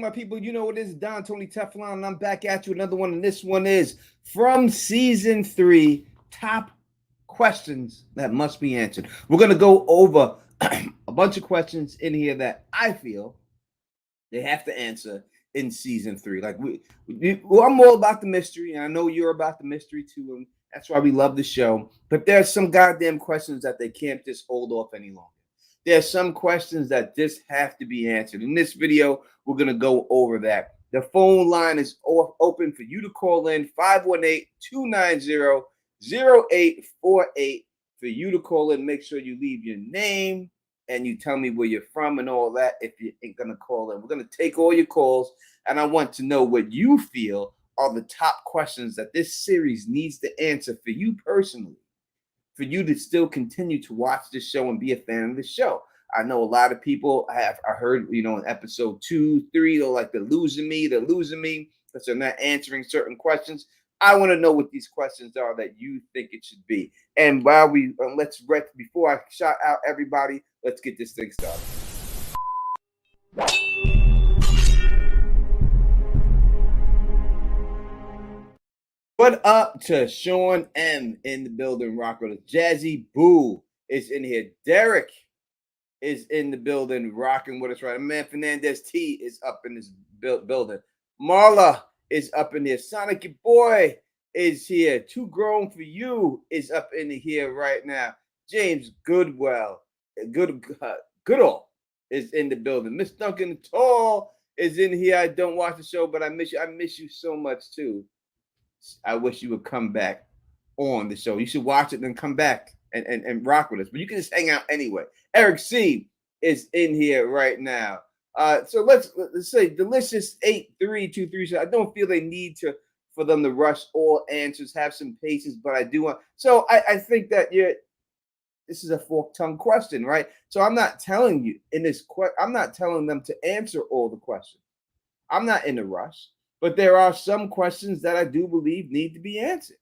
my people. You know what it is, Don Tony Teflon, and I'm back at you. Another one, and this one is from season 3. Top questions that must be answered. We're gonna go over a bunch of questions in here that I feel they have to answer in season 3. Like I'm all about the mystery, and I know you're about the mystery too, and that's why we love the show. But there's some goddamn questions that they can't just hold off any longer. There's some questions that just have to be answered. In this video, we're going to go over that. The phone line is open for you to call in, 518-290-0848, for you to call in. Make sure you leave your name and you tell me where you're from and all that if you ain't going to call in. We're going to take all your calls, and I want to know what you feel are the top questions that this series needs to answer for you personally, for you to still continue to watch this show and be a fan of the show. I know a lot of people I heard, in episode 2, 3, they're like, they're losing me because they're not answering certain questions. I want to know what these questions are that you think it should be. And while before I shout out everybody, let's get this thing started. What up to Sean M in the building, rock with us. Jazzy Boo is in here. Derek is in the building, rocking with us, right? Man, Fernandez T is up in this building. Marla is up in here. Sonic your boy is here. Too Grown for You is up in here right now. James Goodall is in the building. Miss Duncan Tall is in here. I don't watch the show, but I miss you. I miss you so much too. I wish you would come back on the show. You should watch it and then come back and rock with us. But you can just hang out anyway. Eric C is in here right now. So let's say Delicious 8323. I don't feel they need for them to rush all answers. Have some patience, but I do want. So I think that this is a forked tongue question, right? So I'm not telling you I'm not telling them to answer all the questions. I'm not in a rush. But there are some questions that I do believe need to be answered,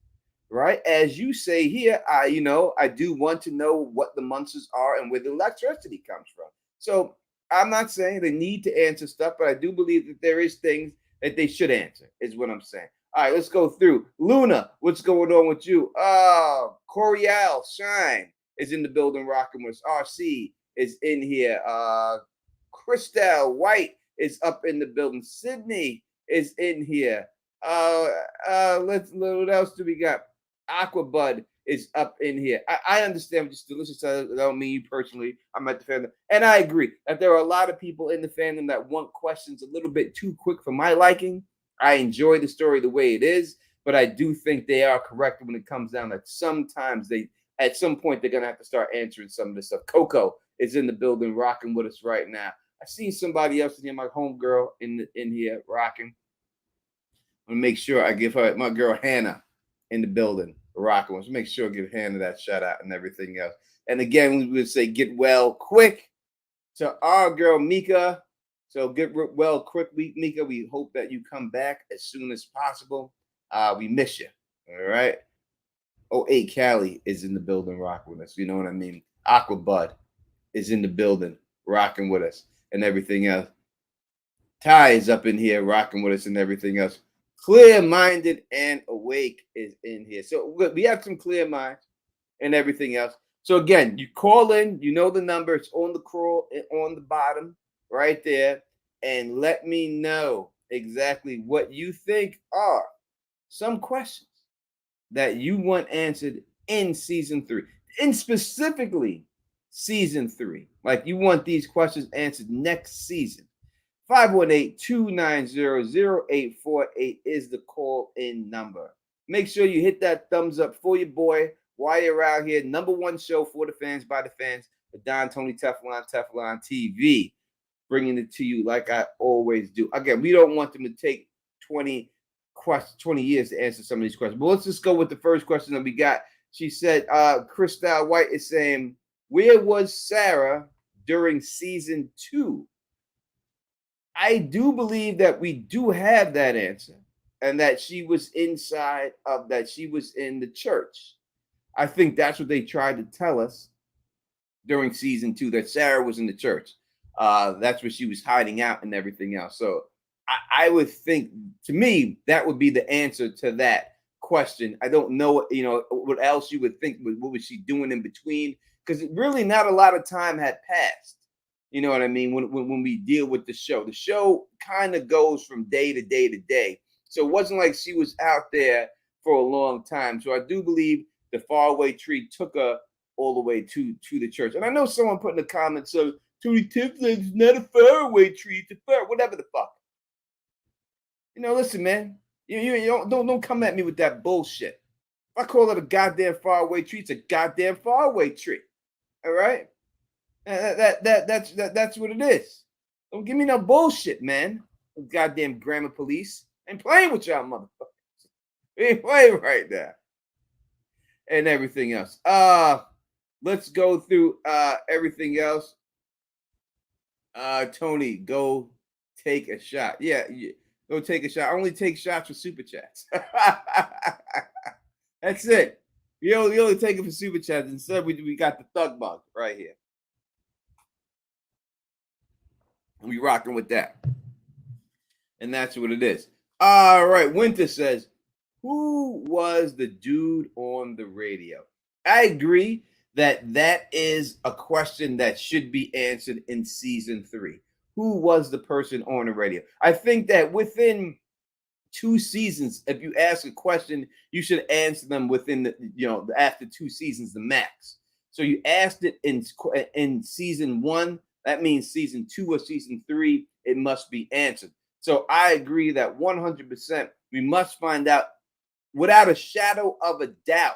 right? As you say here, I do want to know what the months are and where the electricity comes from. So I'm not saying they need to answer stuff, but I do believe that there is things that they should answer, is what I'm saying. All right, let's go through. Luna, what's going on with you? Coriel Shine is in the building rocking with us. RC is in here. Christelle White is up in the building. Sydney is in here. What else do we got? Aquabud is up in here. I understand what you're delicious. I don't mean you personally. I'm at the fandom. And I agree that there are a lot of people in the fandom that want questions a little bit too quick for my liking. I enjoy the story the way it is, but I do think they are correct when it comes down that sometimes at some point, they're going to have to start answering some of this stuff. Coco is in the building rocking with us right now. I see somebody else in here, my homegirl in here rocking. I'm gonna make sure I give her my girl Hannah in the building rocking. Let's make sure I give Hannah that shout out and everything else. And again, we would say get well quick to our girl Mika. So get well quick, Mika. We hope that you come back as soon as possible. We miss you. All right. 08 Cali is in the building rocking with us. You know what I mean? Aquabud is in the building rocking with us and everything else. Ty is up in here rocking with us and everything else. Clear-minded and awake is in here. So we have some clear minds and everything else. So again, you call in, you know the number. It's on the crawl on the bottom right there. And let me know exactly what you think are some questions that you want answered in season 3. In specifically season 3. Like you want these questions answered next season. 518-290-0848 is the call-in number. Make sure you hit that thumbs up for your boy while you're out here. Number 1 show for the fans, by the fans, the Don Tony Teflon TV, bringing it to you like I always do. Again, we don't want them to take 20 years to answer some of these questions. But let's just go with the first question that we got. She said, Christelle White is saying, where was Sarah during season 2? I do believe that we do have that answer, and that she was she was in the church. I think that's what they tried to tell us during season 2, that Sarah was in the church. That's where she was hiding out and everything else. So I would think, to me, that would be the answer to that question. I don't know, what else you would think. What was she doing in between? Because really, not a lot of time had passed. You know what I mean? When we deal with the show kind of goes from day to day to day. So it wasn't like she was out there for a long time. So I do believe the faraway tree took her all the way to the church. And I know someone put in the comments, so Tony Tifflin's not a faraway tree, it's a far, whatever the fuck. Listen, man. You don't come at me with that bullshit. If I call it a goddamn faraway tree, it's a goddamn faraway tree. All right? That's what it is. Don't give me no bullshit, man. Goddamn grammar police. Ain't playing with y'all motherfuckers. We ain't playing right now. And everything else. Let's go through everything else. Tony, go take a shot. Yeah, go take a shot. I only take shots for super chats. That's it. You only take it for super chats. Instead, we got the thug bug right here. We rocking with that. And that's what it is. All right. Winter says, who was the dude on the radio? I agree that is a question that should be answered in season 3. Who was the person on the radio? I think that within 2 seasons, if you ask a question, you should answer them within after 2 seasons, the max. So you asked it in season 1. That means season 2 or season 3, it must be answered. So I agree that 100% we must find out without a shadow of a doubt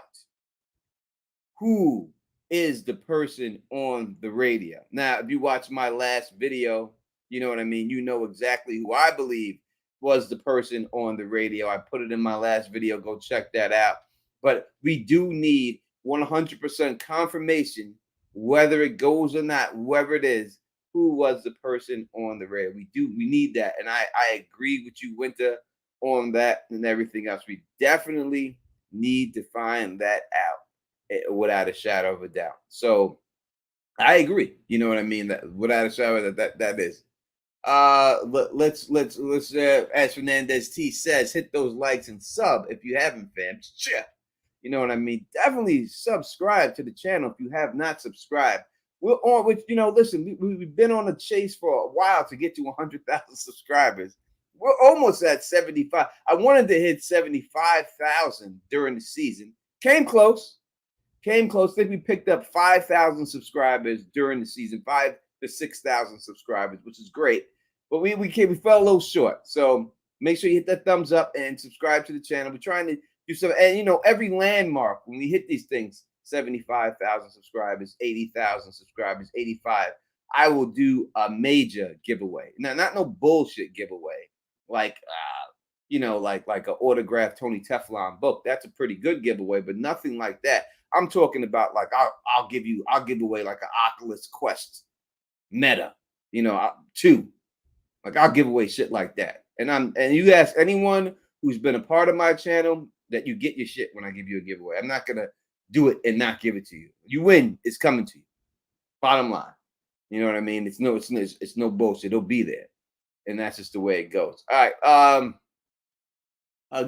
who is the person on the radio. Now, if you watch my last video, you know what I mean? You know exactly who I believe was the person on the radio. I put it in my last video. Go check that out. But we do need 100% confirmation, whether it goes or not, whoever it is, who was the person on the radio. We need that. And I agree with you, Winter, on that and everything else. We definitely need to find that out without a shadow of a doubt. So I agree. You know what I mean? That without a shadow that is. Let's as Fernandez T says, hit those likes and sub if you haven't, fam. Sure. You know what I mean? Definitely subscribe to the channel if you have not subscribed. We're on with, listen, we've been on a chase for a while to get to 100,000 subscribers. We're almost at 75. I wanted to hit 75,000 during the season. Came close. I think we picked up 5,000 subscribers during the season, 5,000 to 6,000 subscribers, which is great. But we fell a little short. So make sure you hit that thumbs up and subscribe to the channel. We're trying to do some, and every landmark when we hit these things, 75,000 subscribers, 80,000 subscribers, 85. I will do a major giveaway. Now, not no bullshit giveaway, like like an autographed Tony Teflon book. That's a pretty good giveaway, but nothing like that. I'm talking about like I'll give away like an Oculus Quest Meta, 2. Like I'll give away shit like that. And you ask anyone who's been a part of my channel that you get your shit when I give you a giveaway. I'm not gonna do it and not give it to you. You win, it's coming to you. Bottom line. You know what I mean? It's no bullshit. It'll be there. And that's just the way it goes. All right.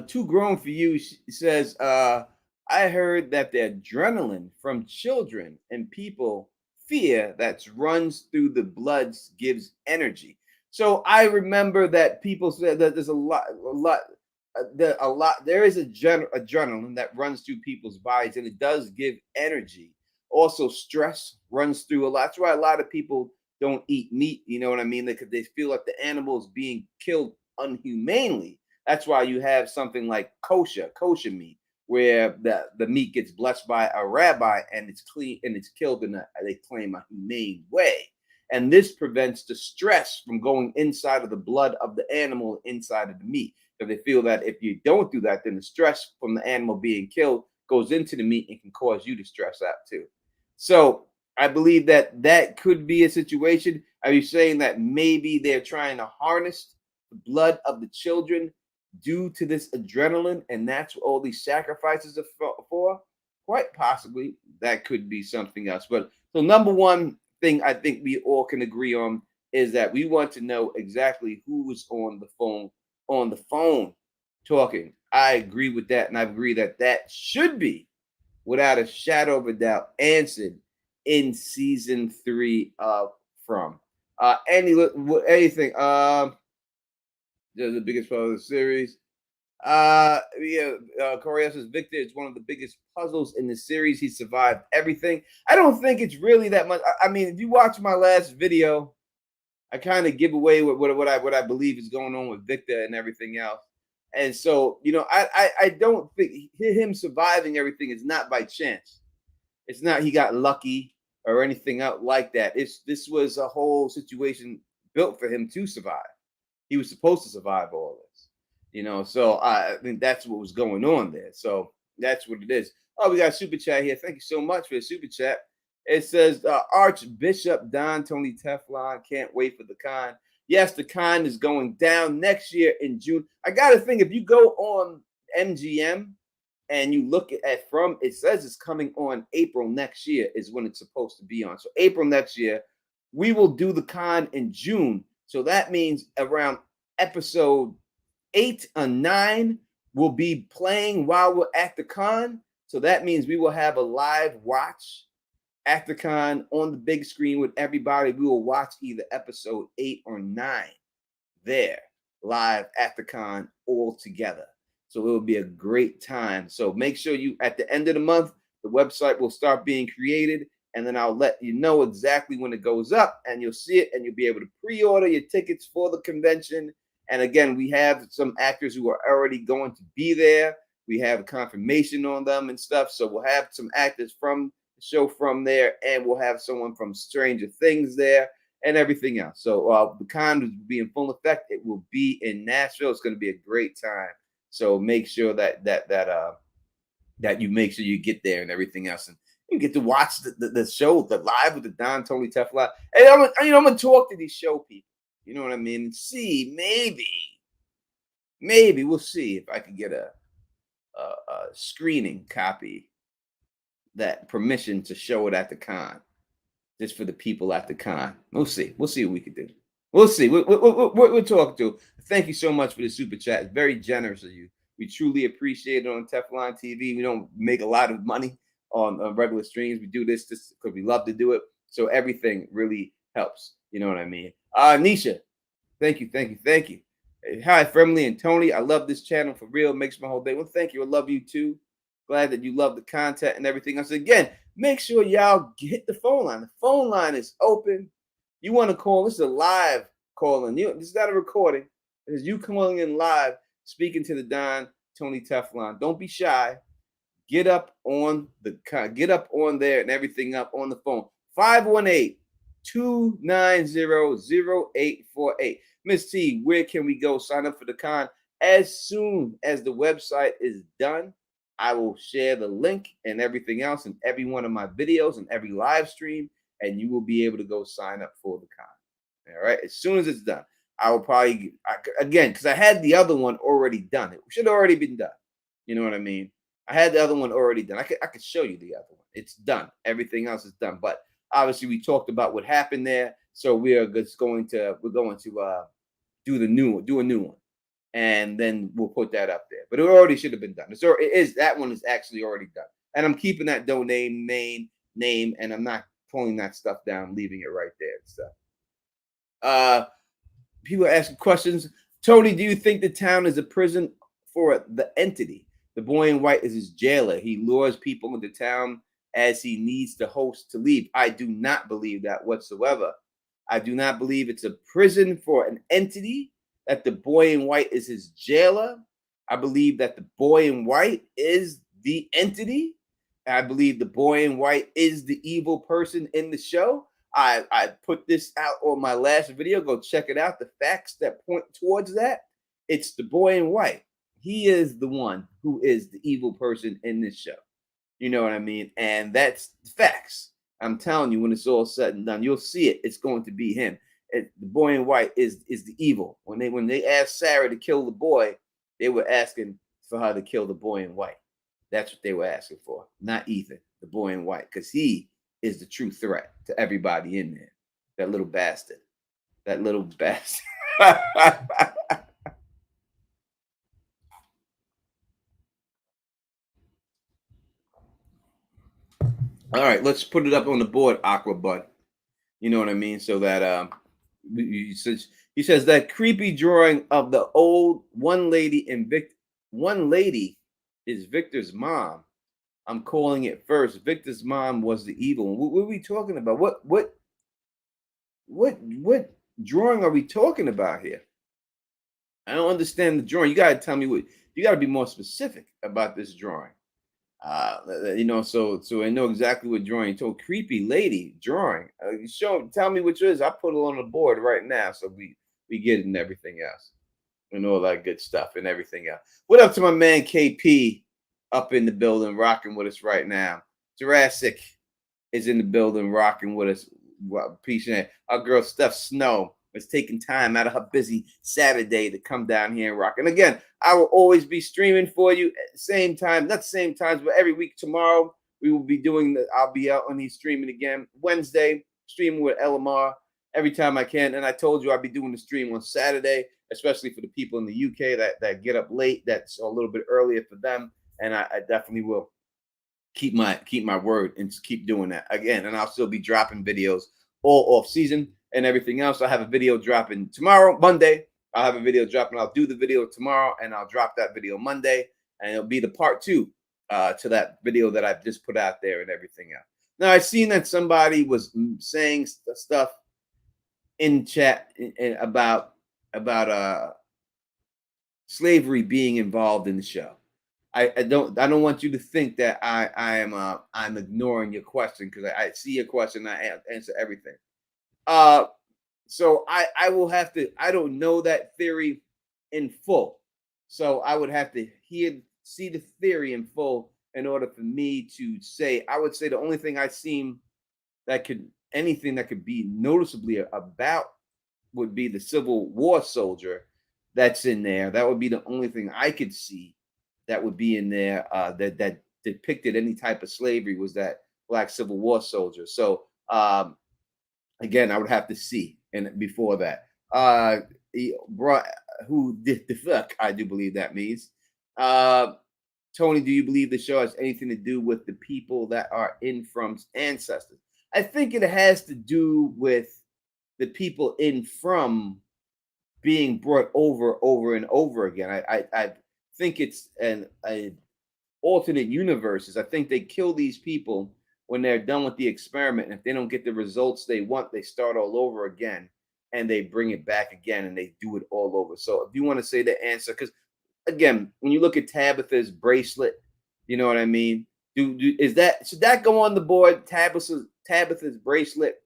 Too Grown for You says, I heard that the adrenaline from children and people fear that runs through the blood gives energy. So I remember that people said that there's a lot. There is adrenaline that runs through people's bodies, and it does give energy. Also, stress runs through a lot. That's why a lot of people don't eat meat. You know what I mean? Because they feel like the animal is being killed unhumanely. That's why you have something like kosher meat, where the meat gets blessed by a rabbi and it's clean and it's killed in they claim a humane way. And this prevents the stress from going inside of the blood of the animal, inside of the meat. So they feel that if you don't do that, then the stress from the animal being killed goes into the meat and can cause you to stress out too. So I believe that could be a situation. Are you saying that maybe they're trying to harness the blood of the children due to this adrenaline, and that's what all these sacrifices are for? Quite possibly that could be something else. But so number one thing I think we all can agree on is that we want to know exactly who was on the phone talking. I agree with that, and I agree that that should be, without a shadow of a doubt, answered in season 3 of From. Anything? The biggest part of the series. Corey says Victor is one of the biggest puzzles in the series. He survived everything. I don't think it's really that much. I mean, if you watch my last video, I kind of give away what I believe is going on with Victor and everything else. And so, I don't think him surviving everything is not by chance. It's not he got lucky or anything out like that. This was a whole situation built for him to survive. He was supposed to survive all this, So I think that's what was going on there. So that's what it is. Oh, we got a super chat here. Thank you so much for the super chat. It says Archbishop Don Tony Teflon can't wait for the con. Yes, the con is going down next year in June. I got to think, if you go on MGM and you look at From, it says it's coming on April next year is when it's supposed to be on. So April next year, we will do the con in June. So that means around episode 8 or 9 will be playing while we're at the con. So that means we will have a live watch at the con on the big screen with everybody. We will watch either episode 8 or 9 there live at the con all together. So it will be a great time. So make sure you, at the end of the month, the website will start being created, and then I'll let you know exactly when it goes up, and you'll see it, and you'll be able to pre-order your tickets for the convention. And again, we have some actors who are already going to be there. We have confirmation on them and stuff. So we'll have some actors from the show from there, and we'll have someone from Stranger Things there and everything else. So the con will be in full effect. It will be in Nashville. It's going to be a great time. So make sure that you make sure you get there and everything else, and you get to watch the show, the live with the Don Tony Teflon. And I'm gonna talk to these show people. You know what I mean? And see, maybe we'll see if I can get a screening copy, that permission to show it at the con, just for the people at the con. We'll see. We'll see what we can do. We'll see. We'll talk to. Thank you so much for the super chat. It's very generous of you. We truly appreciate it on Teflon TV. We don't make a lot of money on regular streams. We do this just because we love to do it. So everything really helps. You know what I mean? Nisha, thank you. Hi, Firmly and Tony. I love this channel for real. Makes my whole day. Well, thank you. I love you too. Glad that you love the content and everything else. Again, make sure y'all hit the phone line. The phone line is open. You want to call? This is a live calling. This is not a recording. This is you calling in live, speaking to the Don Tony Teflon. Don't be shy. Get up on there and everything up on the phone. 518-290-0848. Miss T, where can we go sign up for the con? As soon as the website is done, I will share the link and everything else in every one of my videos and every live stream, and you will be able to go sign up for the con. All right. As soon as it's done, I will probably, again, because I had the other one already done. It should have already been done. You know what I mean? I had the other one already done. I could show you the other one. It's done. Everything else is done. But obviously, we talked about what happened there, so we're going to do a new one, and then we'll put that up there. But it already should have been done. That one is actually already done, and I'm keeping that domain name, and I'm not pulling that stuff down, leaving it right there and stuff. People are asking questions. Tony, do you think the town is a prison for the entity? The boy in white is his jailer. He lures people into town as he needs the host to leave. I do not believe that whatsoever. I do not believe it's a prison for an entity, that the boy in white is his jailer. I believe that the boy in white is the entity. I believe the boy in white is the evil person in the show. I put this out on my last video. Go check it out. The facts that point towards that. It's the boy in white. He is the one who is the evil person in this show. You know what I mean? And that's facts. I'm telling you, when it's all said and done, you'll see it. It's going to be him. The boy in white is the evil. When they asked Sarah to kill the boy, they were asking for her to kill the boy in white. That's what they were asking for, not Ethan, the boy in white, because he is the true threat to everybody in there. That little bastard. That little bastard. All right, let's put it up on the board, Aqua Bud. You know what I mean? So that he says that creepy drawing of the old one lady in one lady is Victor's mom. I'm calling it first. Victor's mom was the evil one. What are we talking about? What drawing are we talking about here? I don't understand the drawing. You gotta tell me what you gotta be more specific about this drawing. So I know exactly what drawing. You told creepy lady drawing. Tell me which is. I put it on the board right now, so we get it and everything else, and all that good stuff and everything else. What up to my man KP up in the building, rocking with us right now. Jurassic is in the building, rocking with us. Peace and our girl Steph Snow is taking time out of her busy Saturday to come down here and rock. And again, I will always be streaming for you at the same time, not the same times, but every week. Tomorrow we will be I'll be out on these streaming again. Wednesday, streaming with LMR every time I can. And I told you I'll be doing the stream on Saturday, especially for the people in the UK that get up late. That's a little bit earlier for them. And I definitely will keep my word and keep doing that again. And I'll still be dropping videos all off season and everything else. I have a video dropping tomorrow, Monday. I'll have a video dropping. I'll do the video tomorrow and I'll drop that video Monday. And it'll be the part 2 to that video that I've just put out there and everything else. Now, I've seen that somebody was saying stuff in chat about slavery being involved in the show. I don't want you to think that I'm ignoring your question, because I see your question. I answer everything. So I will have to. I don't know that theory in full, so I would have to see the theory in full in order for me to say. I would say the only thing I've seen anything that could be noticeably about would be the Civil War soldier that's in there. That would be the only thing I could see that would be in there that depicted any type of slavery, was that Black Civil War soldier. So again, I would have to see, and before that, who did the fuck? I do believe that means. Tony, do you believe the show has anything to do with the people that are in from's ancestors? I think it has to do with the people in from being brought over and over again. I think it's an alternate universes. I think they kill these people when they're done with the experiment. And if they don't get the results they want, they start all over again and they bring it back again and they do it all over. So if you want to say the answer, because again, when you look at Tabitha's bracelet, you know what I mean? Should that go on the board? Tabitha's bracelet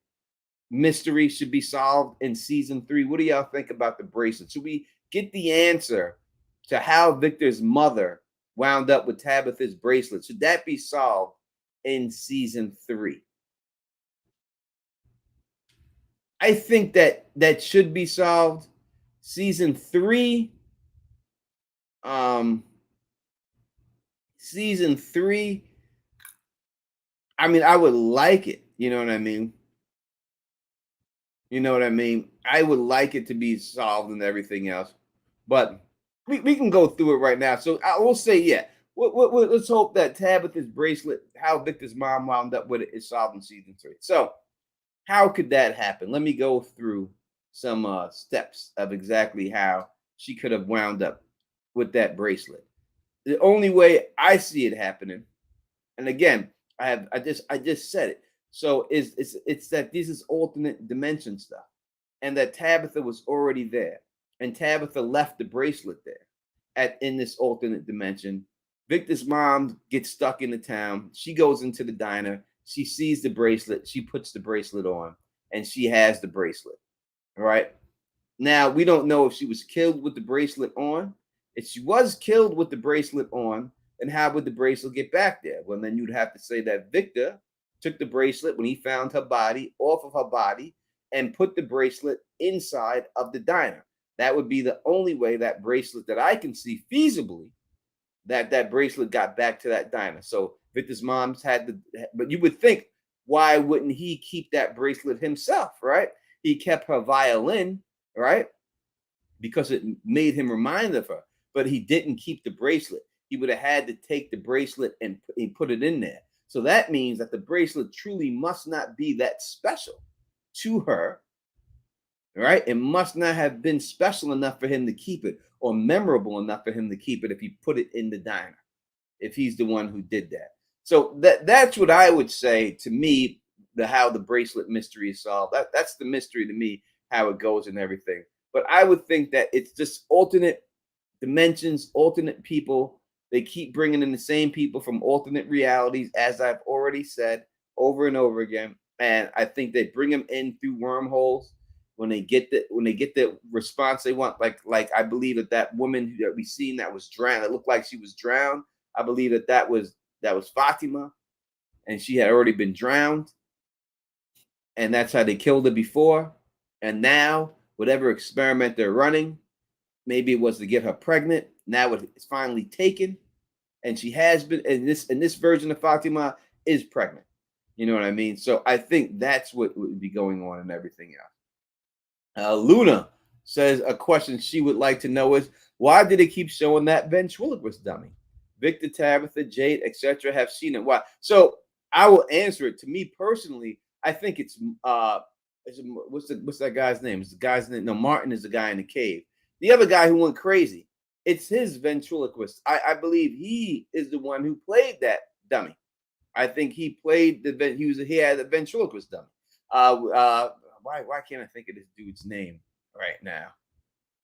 mystery should be solved in season 3. What do y'all think about the bracelet? Should we get the answer to how Victor's mother wound up with Tabitha's bracelet? Should that be solved in season 3? I think that should be solved. Season 3. Season 3. I mean, I would like it. You know what I mean? You know what I mean? I would like it to be solved and everything else, but we can go through it right now. So I will say, yeah, let's hope that Tabitha's bracelet, how Victor's mom wound up with it, is solved in season 3. So how could that happen? Let me go through some steps of exactly how she could have wound up with that bracelet. The only way I see it happening, and again, I just said it. So it's that this is alternate dimension stuff, and that Tabitha was already there, and Tabitha left the bracelet there in this alternate dimension. Victor's mom gets stuck in the town. She goes into the diner. She sees the bracelet. She puts the bracelet on, and she has the bracelet. All right. Now we don't know if she was killed with the bracelet on. If she was killed with the bracelet on, then how would the bracelet get back there? Well, then you'd have to say that Victor took the bracelet when he found her body off of her body and put the bracelet inside of the diner. That would be the only way that bracelet that I can see feasibly that bracelet got back to that diner. So Victor's mom's but you would think, why wouldn't he keep that bracelet himself, right? He kept her violin, right? Because it made him remind of her, but he didn't keep the bracelet. He would have had to take the bracelet and put it in there. So that means that the bracelet truly must not be that special to her, right? It must not have been special enough for him to keep it or memorable enough for him to keep it if he put it in the diner, if he's the one who did that. So that's what I would say to me, the how the bracelet mystery is solved. That's the mystery to me, how it goes and everything. But I would think that it's just alternate dimensions, alternate people. They keep bringing in the same people from alternate realities, as I've already said over and over again. And I think they bring them in through wormholes when they get the response they want. Like I believe that woman that we seen that was drowned, it looked like she was drowned. I believe that was Fatima, and she had already been drowned, and that's how they killed her before. And now, whatever experiment they're running, maybe it was to get her pregnant. Now it's finally taken, and she has been. And this version of Fatima is pregnant. You know what I mean? So I think that's what would be going on and everything else. Luna says a question she would like to know is, why did they keep showing that ventriloquist dummy? Victor, Tabitha, Jade, etc. have seen it. Why? So I will answer it. To me personally, I think it's what's that guy's name? It's the guy's name. No, Martin is the guy in the cave. The other guy who went crazy. It's his ventriloquist. I believe he is the one who played that dummy. I think he played he had a ventriloquist dummy. Why can't I think of this dude's name right now?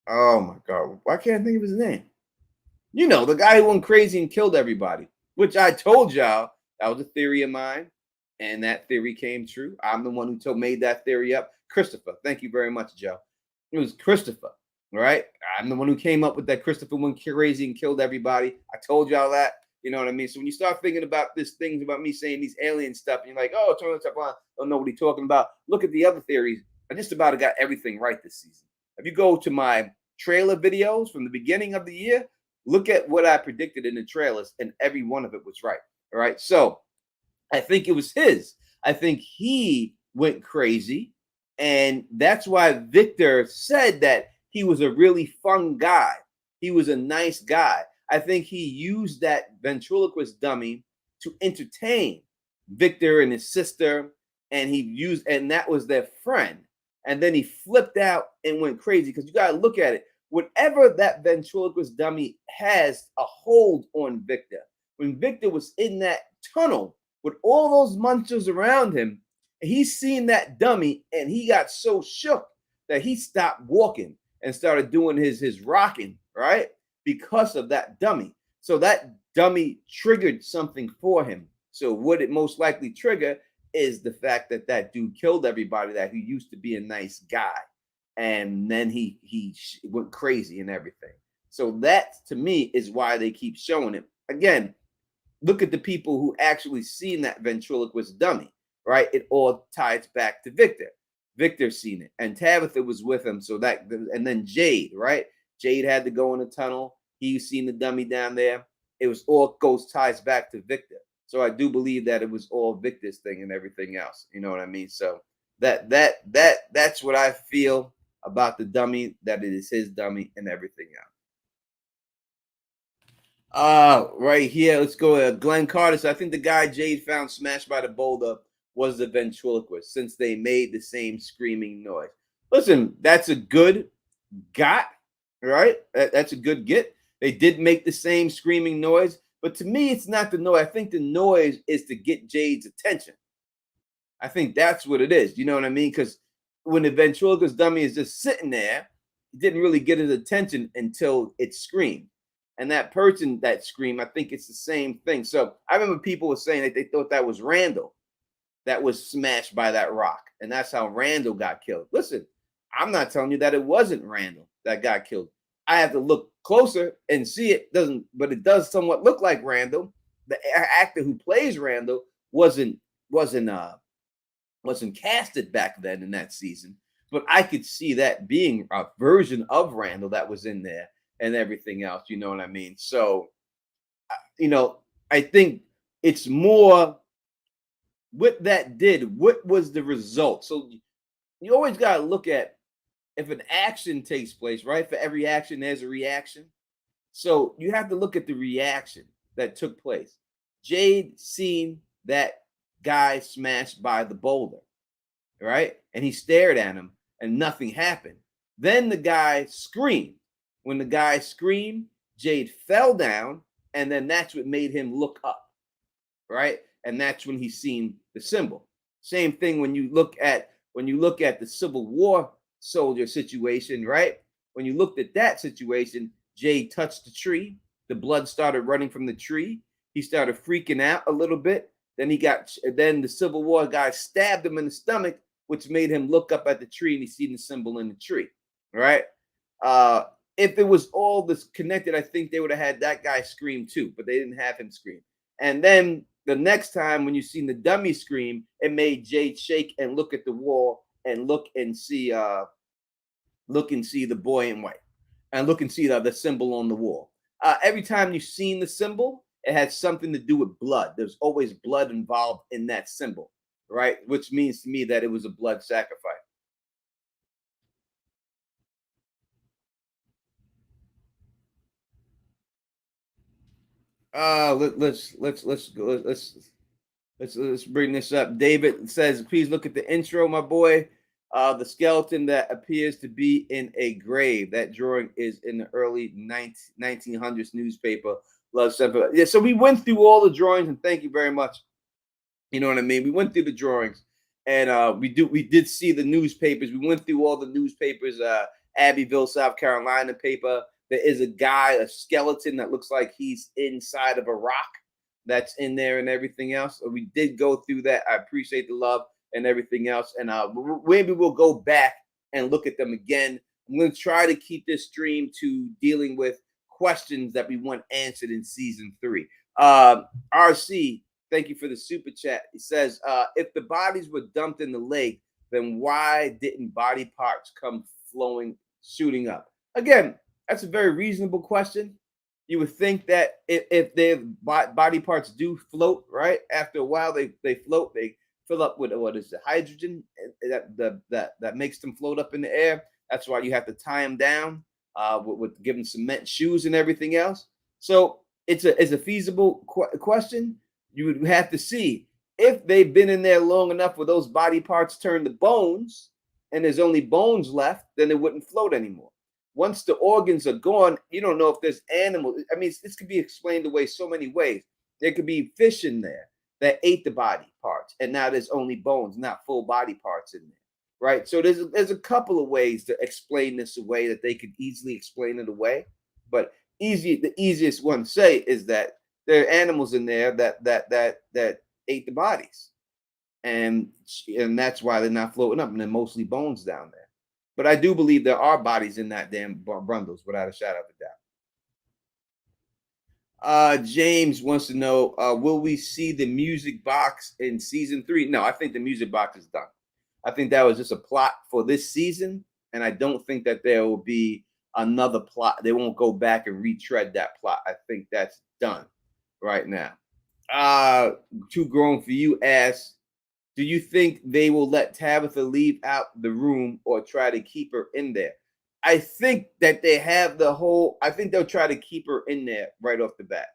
Oh my god, why can't I think of his name? You know, the guy who went crazy and killed everybody, which I told y'all that was a theory of mine, and that theory came true. I'm the one who made that theory up. Christopher, thank you very much, Joe. It was Christopher, right? I'm the one who came up with that. Christopher went crazy and killed everybody. I told y'all that. You know what I mean? So when you start thinking about these things about me saying these alien stuff, and you're like, oh, turn this up on, don't know what he's talking about. Look at the other theories. I just about got everything right this season. If you go to my trailer videos from the beginning of the year, look at what I predicted in the trailers, and every one of it was right. All right. So I think it was his. I think he went crazy. And that's why Victor said that he was a really fun guy. He was a nice guy. I think he used that ventriloquist dummy to entertain Victor and his sister. And that was their friend. And then he flipped out and went crazy, because you got to look at it. Whatever that ventriloquist dummy has a hold on Victor. When Victor was in that tunnel with all those monsters around him, he's seen that dummy and he got so shook that he stopped walking and started doing his rocking, right? Because of that dummy. So that dummy triggered something for him. So what it most likely trigger is the fact that that dude killed everybody that who used to be a nice guy. And then he went crazy and everything. So that to me is why they keep showing it. Again, look at the people who actually seen that ventriloquist dummy, right? It all ties back to Victor. Victor's seen it, and Tabitha was with him. So that, and then Jade, right? Jade had to go in the tunnel. He seen the dummy down there. It was all ties back to Victor. So I do believe that it was all Victor's thing and everything else. You know what I mean? So that's what I feel about the dummy, that it is his dummy and everything else. Right here, let's go. Glenn Carter. So I think the guy Jade found smashed by the boulder was the ventriloquist, since they made the same screaming noise. Listen, that's a good got, right? That's a good get. They did make the same screaming noise, but to me, it's not the noise. I think the noise is to get Jade's attention. I think that's what it is. You know what I mean? Because when the ventriloquist dummy is just sitting there, it didn't really get his attention until it screamed. And that person that screamed, I think it's the same thing. So I remember people were saying that they thought that was Randall that was smashed by that rock. And that's how Randall got killed. Listen, I'm not telling you that it wasn't Randall that got killed. I have to look closer and see it. But it does somewhat look like Randall. The actor who plays Randall wasn't casted back then in that season. But I could see that being a version of Randall that was in there and everything else. You know what I mean? So, I think it's more what that did. What was the result? So you always got to look at if an action takes place, right? For every action, there's a reaction. So you have to look at the reaction that took place. Jade seen that guy smashed by the boulder, right? And he stared at him and nothing happened. Then the guy screamed. When the guy screamed, Jade fell down, and then that's what made him look up, right? And that's when he seen the symbol. Same thing when you look at the Civil War soldier situation, right? When you looked at that situation, Jay touched the tree. The blood started running from the tree. He started freaking out a little bit. Then the Civil War guy stabbed him in the stomach, which made him look up at the tree and he seen the symbol in the tree, right? Uh, if it was all this connected, I think they would have had that guy scream too, but they didn't have him scream. And then the next time when you seen the dummy scream, it made Jade shake and look at the wall and look and see the boy in white and look and see the symbol on the wall. Every time you've seen the symbol, it has something to do with blood. There's always blood involved in that symbol, right? Which means to me that it was a blood sacrifice. Let's bring this up. David says, please look at the intro, my boy. The skeleton that appears to be in a grave. That drawing is in the early 1900s newspaper. Love Simple. Yeah, so we went through all the drawings, and thank you very much. You know what I mean? We went through the drawings, and we did see the newspapers. We went through all the newspapers. Abbeville, South Carolina paper. There is a guy, a skeleton that looks like he's inside of a rock that's in there and everything else. So we did go through that. I appreciate the love and everything else. And maybe we'll go back and look at them again. I'm going to try to keep this stream to dealing with questions that we want answered in season 3. RC, thank you for the super chat. He says, if the bodies were dumped in the lake, then why didn't body parts come flowing, shooting up? Again, that's a very reasonable question. You would think that if their body parts do float, right? After a while, they float. They fill up with what is the hydrogen that makes them float up in the air. That's why you have to tie them down with giving cement shoes and everything else. So it's a feasible question. You would have to see if they've been in there long enough where those body parts turn to bones and there's only bones left, then it wouldn't float anymore. Once the organs are gone, you don't know if there's animals. I mean, this could be explained away so many ways. There could be fish in there that ate the body parts, and now there's only bones, not full body parts in there, right? So there's a couple of ways to explain this away that they could easily explain it away. But the easiest one to say is that there are animals in there that ate the bodies, and that's why they're not floating up, and they're mostly bones down there. But I do believe there are bodies in that damn bundles, without a shadow of a doubt. James wants to know, will we see the music box in season 3? No, I think the music box is done. I think that was just a plot for this season, and I don't think that there will be another plot. They won't go back and retread that plot. I think that's done right now. Too Grown for You asks, do you think they will let Tabitha leave out the room or try to keep her in there? I think that they have I think they'll try to keep her in there right off the bat.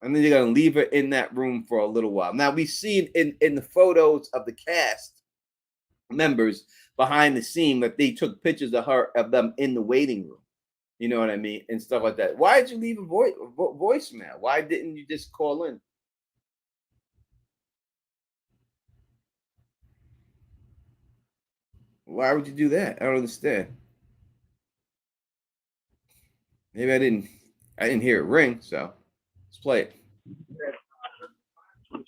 And then they're going to leave her in that room for a little while. Now, we've seen in the photos of the cast members behind the scene that they took pictures of them in the waiting room. You know what I mean? And stuff like that. Why did you leave a voicemail? Why didn't you just call in? Why would you do that? I don't understand. Maybe I didn't hear it ring, so let's play it.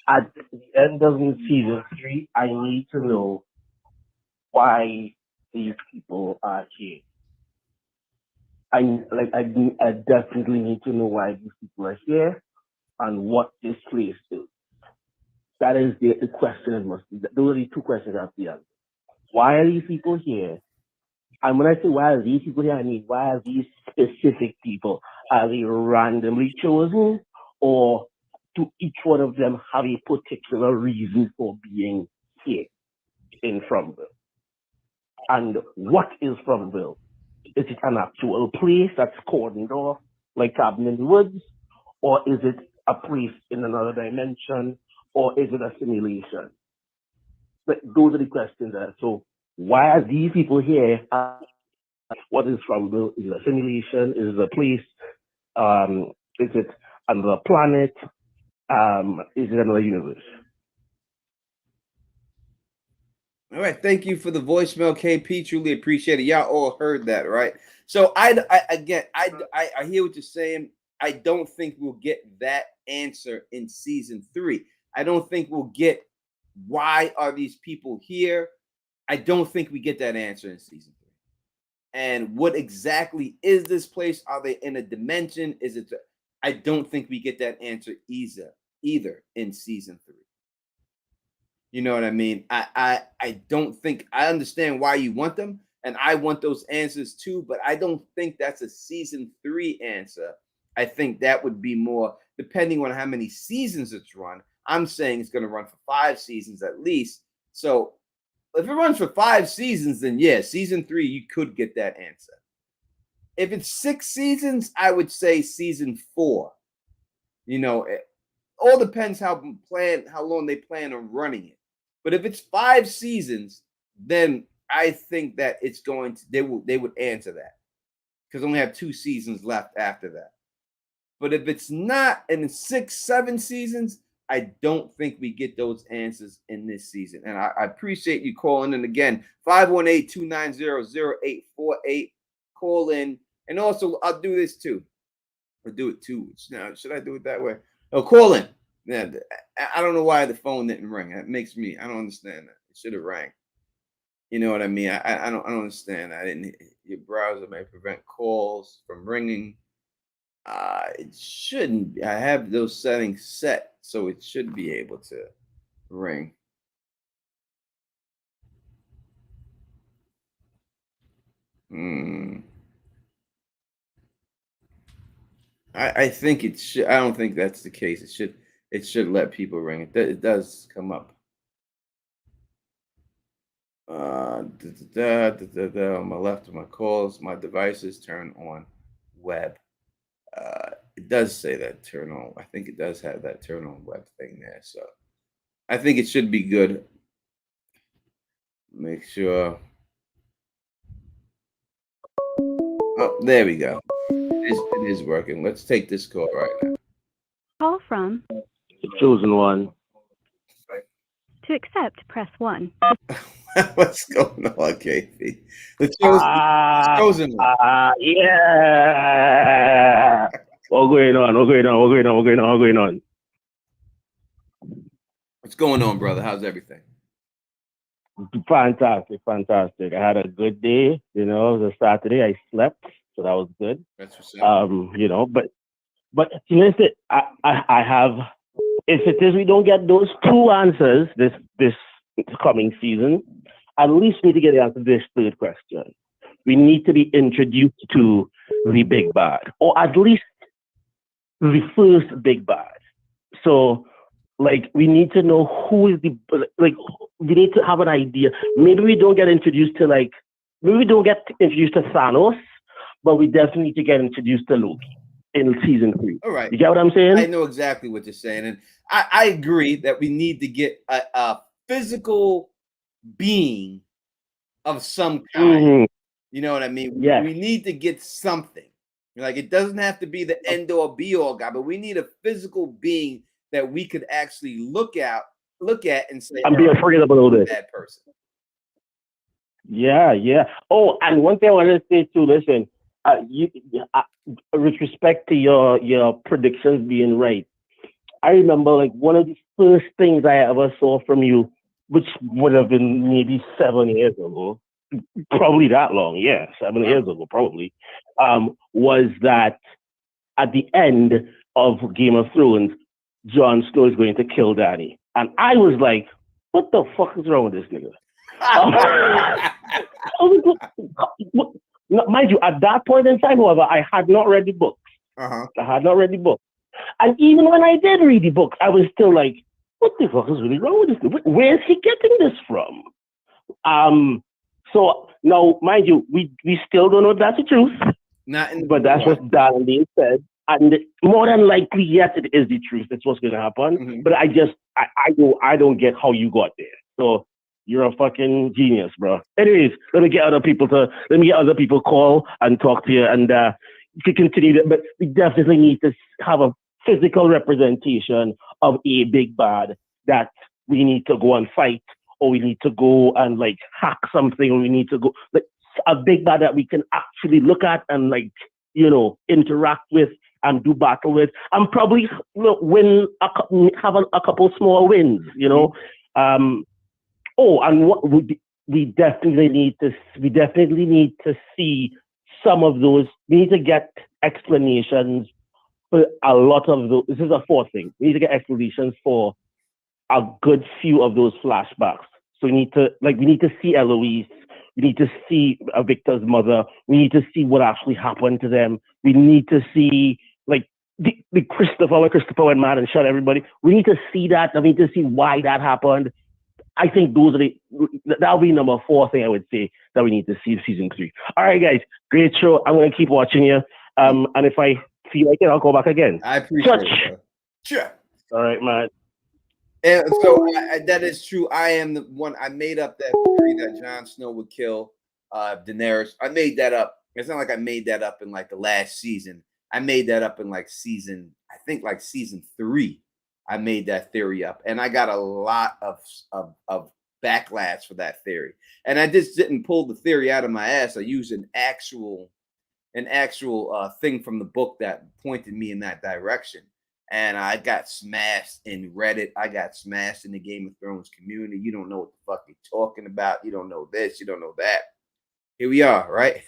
At the end of season 3, I need to know why these people are here. I definitely need to know why these people are here and what this place is. That is the question that must be. Those are the 2 questions I have to answer. Why are these people here? And when I say why are these people here, I mean why are these specific people? Are they randomly chosen, or do each one of them have a particular reason for being here in Fromville? And what is Fromville? Is it an actual place that's cordoned off, like Cabin in the Woods? Or is it a place in another dimension? Or is it a simulation? But those are the questions there. So why are these people here? What is Fromville? Is it a simulation? Is it a place? Is it another planet? Is it another universe? All right, thank you for the voicemail, KP. Truly appreciate it. Y'all all heard that, right? So I hear what you're saying. I don't think we'll get that answer in season 3. I don't think we'll get why are these people here. I don't think we get that answer in season 3. And what exactly is this place? Are they in a dimension? Is it? I don't think we get that answer either in season 3. You know what I mean? I don't think I understand why you want them, and I want those answers too, but I don't think that's a season 3 answer. I think that would be more depending on how many seasons it's run. I'm saying it's going to run for 5 seasons at least. So if it runs for 5 seasons, then yeah, season 3 you could get that answer. If it's 6 seasons, I would say season 4. You know, it all depends how long they plan on running it. But if it's 5 seasons, then I think that it's going to they would answer that because only have 2 seasons left after that. But if it's not in 6, 7 seasons, I don't think we get those answers in this season. And I appreciate you calling in again. 518-290-0848. Call in. And also, I'll do this too. Or do it too. Now, should I do it that way? Oh, call in. Yeah, I don't know why the phone didn't ring. That makes me. I don't understand that. It should have rang. You know what I mean? I don't understand. I didn't. Your browser may prevent calls from ringing. It shouldn't be. I have those settings set, so it should be able to ring. I think it should. I don't think that's the case. It should let people ring. It does come up. On my left of my calls, my devices turn on web. It does say that turn on. I think it does have that turn on web thing there. So I think it should be good. Make sure. Oh, there we go. It is working. Let's take this call right now. Call from The chosen one. to accept, press 1. What's going on, KP? The chosen one. Yeah. What's going on? What's going on, brother? How's everything? Fantastic. I had a good day. You know, it was a Saturday. I slept, so that was good. That's what's up. You know, but listen, I have. If it is we don't get those 2 answers this coming season, at least we need to get the answer to this 3rd question. We need to be introduced to the big bad, or at least the first big bad. So, like, we need to know who is we need to have an idea. Maybe we don't get introduced to Thanos, but we definitely need to get introduced to Loki in season 3. All right. You get what I'm saying? I know exactly what you're saying. And I agree that we need to get a physical being of some kind. Mm-hmm. You know what I mean? Yes. We need to get something. Like, it doesn't have to be the end or be all guy, but we need a physical being that we could actually look at and say, and be afraid of a little bit. That person. Yeah. Oh, and one thing I wanted to say too, listen, with respect to your predictions being right, I remember like one of the first things I ever saw from you, which would have been maybe 7 years ago, probably that long, 7 years ago, probably, was that at the end of Game of Thrones, Jon Snow is going to kill Dany. And I was like, what the fuck is wrong with this nigga? Mind you, at that point in time, however, I had not read the books. Uh-huh. I had not read the books. And even when I did read the books, I was still like, what the fuck is really wrong with this? Where is he getting this from? So now, mind you, we still don't know if that's the truth, Not in the but that's what Dan and Dave said. And more than likely, yes, it is the truth. That's what's going to happen. Mhm. But I don't get how you got there. So you're a fucking genius, bro. Anyways, let me get other people call and talk to you, and you can continue that. But we definitely need to have a physical representation of a big bad that we need to go and fight, or we need to go and like hack something, or we need to go like a big bad that we can actually look at and like interact with and do battle with, and probably win have a couple small wins. And what we definitely need to see some of those. We need to get explanations for a lot of those. This is a fourth thing. We need to get explanations for a good few of those flashbacks. So we need to see Eloise. We need to see Victor's mother. We need to see what actually happened to them. We need to see like the Christopher went mad and shot everybody. We need to see that. I need to see why that happened. I think that'll be number 4 thing I would say that we need to see season 3. All right, guys, great show. I'm gonna keep watching you. And if I feel like it, I'll go back again. I appreciate it. Sure. All right, man. And so that is true. I am the one. I made up that theory that Jon Snow would kill Daenerys. I made that up. It's not like I made that up in like the last season. I made that up in like season 3. I made that theory up, and I got a lot of backlash for that theory. And I just didn't pull the theory out of my ass. I used an actual thing from the book that pointed me in that direction. And I got smashed in Reddit. I got smashed in the Game of Thrones community. You don't know what the fuck you're talking about. You don't know this. You don't know that. Here we are, right?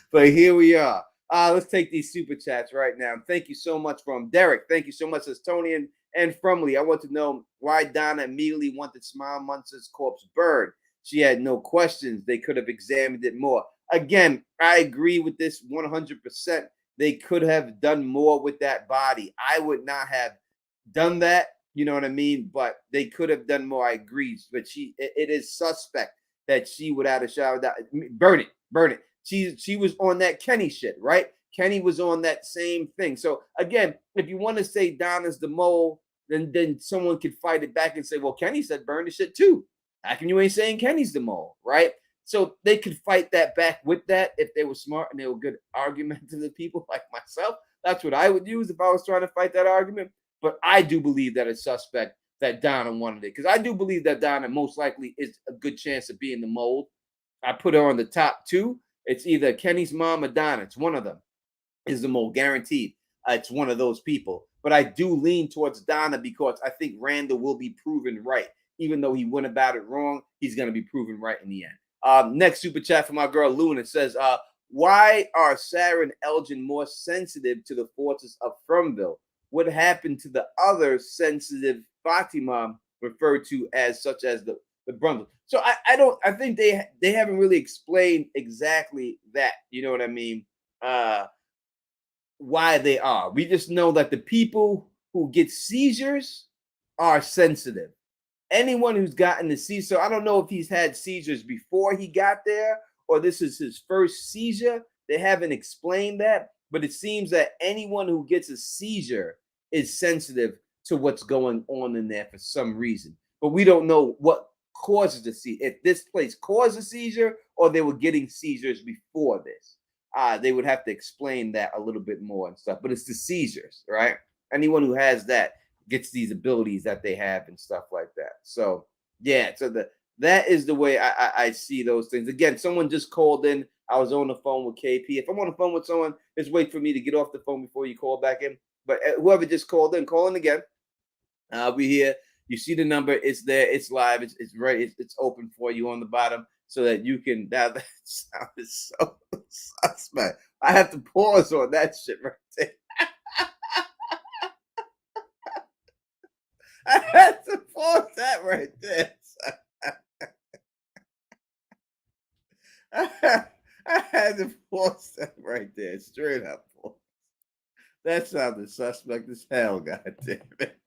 But here we are. Let's take these super chats right now. Thank you so much from Derek. Thank you so much, Estonian and Frumley. I want to know why Donna immediately wanted Smile Munster's corpse burned. She had no questions. They could have examined it more. Again, I agree with this 100%. They could have done more with that body. I would not have done that. You know what I mean? But they could have done more. I agree. But it is suspect that she would have shouted out, burn it. She was on that Kenny shit, right? Kenny was on that same thing. So again, if you want to say Donna's the mole, then someone could fight it back and say, well, Kenny said burn the shit too. How can you ain't saying Kenny's the mole, right? So they could fight that back with that if they were smart and they were good argumentative people like myself. That's what I would use if I was trying to fight that argument. But I do believe that it's suspect that Donna wanted it, because I do believe that Donna most likely is a good chance of being the mold. I put her on the top 2. It's either Kenny's mom or Donna. It's one of them is the mold, guaranteed. It's one of those people. But I do lean towards Donna because I think Randall will be proven right. Even though he went about it wrong, he's going to be proven right in the end. Next super chat from my girl Luna says, why are Sarah and Elgin more sensitive to the forces of Frumville? What happened to the other sensitive Fatima referred to as such as the Brundle? So I think they haven't really explained exactly that. You know what I mean? Why they are. We just know that the people who get seizures are sensitive. Anyone who's gotten the seizure, so I don't know if he's had seizures before he got there or this is his first seizure. They haven't explained that, but it seems that anyone who gets a seizure is sensitive to what's going on in there for some reason. But we don't know what causes the seizure. If this place caused a seizure or they were getting seizures before this. They would have to explain that a little bit more and stuff. But it's the seizures, right? Anyone who has that gets these abilities that they have and stuff like that. So yeah, so that is the way I see those things. Again, someone just called in. I was on the phone with KP. If I'm on the phone with someone, just wait for me to get off the phone before you call back in. But whoever just called in, call in again. We here. You see the number. It's there. It's live. It's right. It's open for you on the bottom so that you can. That sounded so suspect. I have to pause on that shit right there. I had to pause that right there. I had to pause that right there. Straight up. That sounded suspect as hell, God damn it.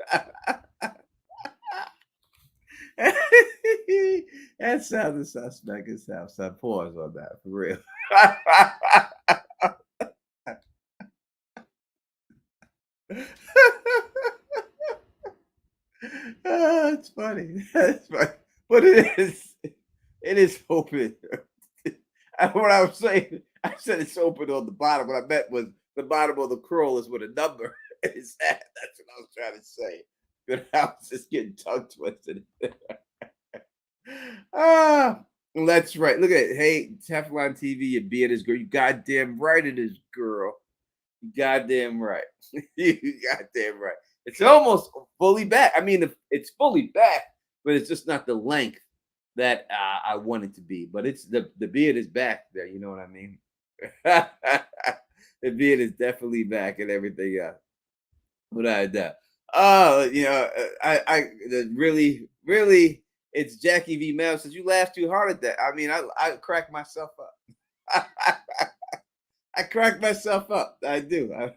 That sounded suspect as hell. So pause on that for real. It's funny. That's funny. But it is open. What I was saying, I said it's open on the bottom. What I meant was the bottom of the scroll is what a number is at. That's what I was trying to say. But I was just getting tongue twisted. That's right. Look at it. Hey, Teflon TV, your beard is girl. You goddamn right it is, girl. You goddamn right. You goddamn right. It's almost fully back. I mean, it's fully back, but it's just not the length that I want it to be. But it's the beard is back there. You know what I mean? The beard is definitely back and everything else. Without that. Oh, really, it's Jackie V. Mel says you laugh too hard at that. I mean, I crack myself up. I crack myself up. I do.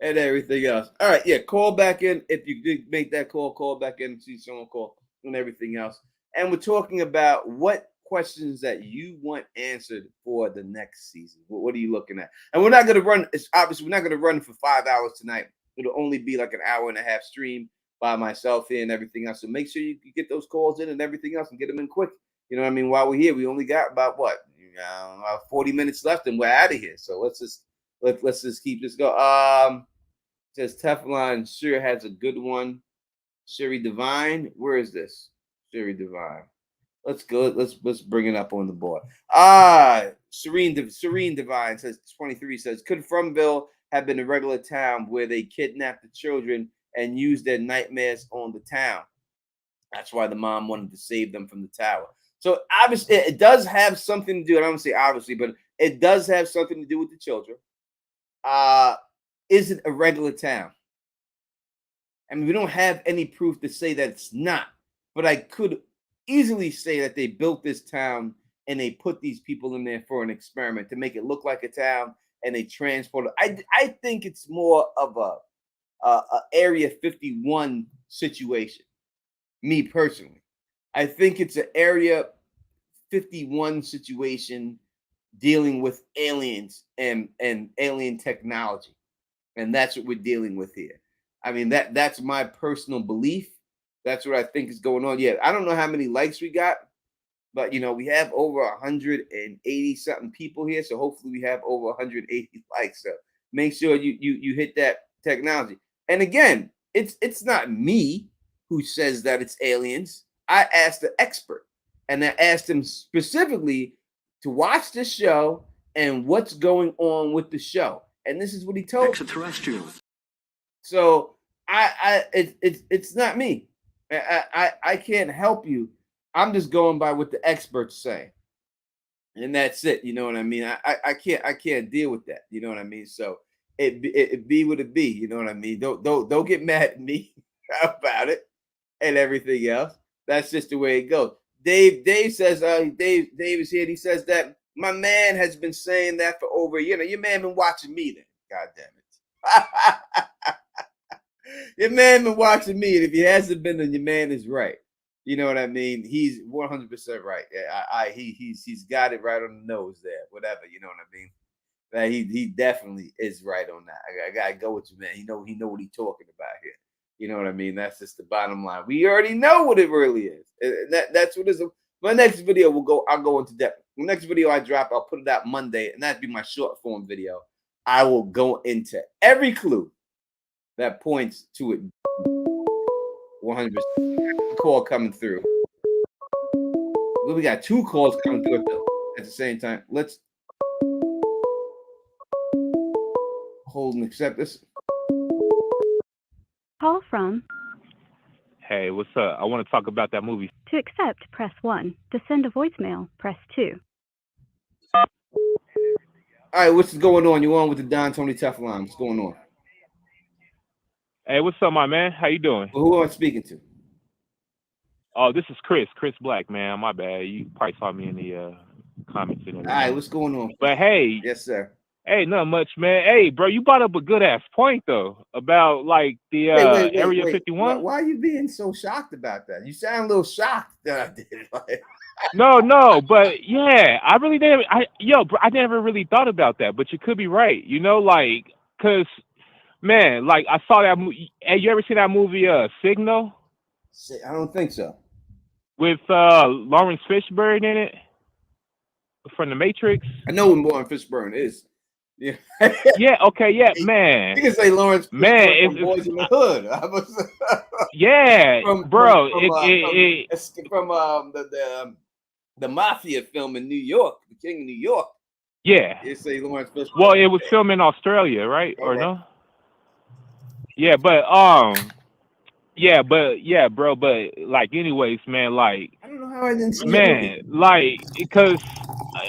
And everything else. All right, yeah. Call back in if you did make that call. Call back in and see someone call and everything else. And we're talking about what questions that you want answered for the next season. What are you looking at? And we're not going to run. It's obviously we're not going to run for 5 hours tonight. It'll only be like an hour and a half stream by myself here and everything else. So make sure you get those calls in and everything else and get them in quick. You know what I mean? While we're here, we only got about 40 minutes left, and we're out of here. So let's just keep this going. Says Teflon sure has a good one. Sherry Divine, where is this? Sherry Divine. Let's go. Let's bring it up on the board. Serene Divine says 23 says could Frumville have been a regular town where they kidnapped the children and used their nightmares on the town? That's why the mom wanted to save them from the tower. So obviously, it does have something to do. I don't say obviously, but it does have something to do with the children. Is it a regular town? I mean, we don't have any proof to say that it's not, but I could easily say that they built this town and they put these people in there for an experiment to make it look like a town, and they transported. I think it's more of a Area 51 situation. Me personally, I think it's an Area 51 situation dealing with aliens and alien technology, and that's what we're dealing with here. I mean, that's my personal belief. That's what I think is going on. Yeah, I don't know how many likes we got, but we have over 180 something people here. So hopefully we have over 180 likes. So make sure you hit that technology. And again, it's not me who says that it's aliens. I asked the expert, and I asked him specifically to watch this show and what's going on with the show. And this is what he told me. Extraterrestrials. So it's not me. I can't help you. I'm just going by what the experts say, and that's it. You know what I mean? I can't deal with that. You know what I mean? So it be what it be. You know what I mean? Don't get mad at me about it and everything else. That's just the way it goes. Dave says Dave is here. And he says that my man has been saying that for over a year. Your man been watching me then. God damn it. Your man been watching me, and if he hasn't been, then your man is right. You know what I mean? He's 100% right. He's got it right on the nose there. Whatever, you know what I mean? That he definitely is right on that. I gotta go with you, man. He know what he's talking about here. You know what I mean? That's just the bottom line. We already know what it really is. That's what it is. My next video I'll go into depth. The next video I drop, I'll put it out Monday, and that'd be my short form video. I will go into every clue that points to it. 100% call coming through. We got 2 calls coming through at the same time. Let's hold and accept this. Call from. Hey, what's up? I want to talk about that movie. To accept, press 1. To send a voicemail, press 2. All right, what's going on? You on with the Don Tony Teflon? What's going on? Hey, what's up, my man? How you doing? Well, who am I speaking to? Oh, this is Chris Black, man. My bad. You probably saw me in the comments. All right, what's going on? But hey, Yes, sir. Hey, not much, man. Hey, bro, you brought up a good ass point though about like the Area Why, 51. why are you being so shocked about that? You sound a little shocked that I did it. Like, No, no, but yeah, I really didn't. Bro, I never really thought about that, but you could be right. You know, like, cause man, like I saw that movie. Hey, you ever seen that movie, Signal, I don't think so. with Lawrence Fishburne in it from The Matrix? I know who Lauren Fishburne is. Yeah. Yeah. Okay. Yeah, You man. can say Lawrence Man, Fishburne from Boys in the Hood. I was yeah, bro. from the mafia film in New York, The King of New York. Yeah. You say Lawrence Fishburne. Well, it was filmed in Australia, right? All Or right. no? Yeah, yeah, bro. But like, anyways, man, like, I don't know how I didn't see it. man, like, because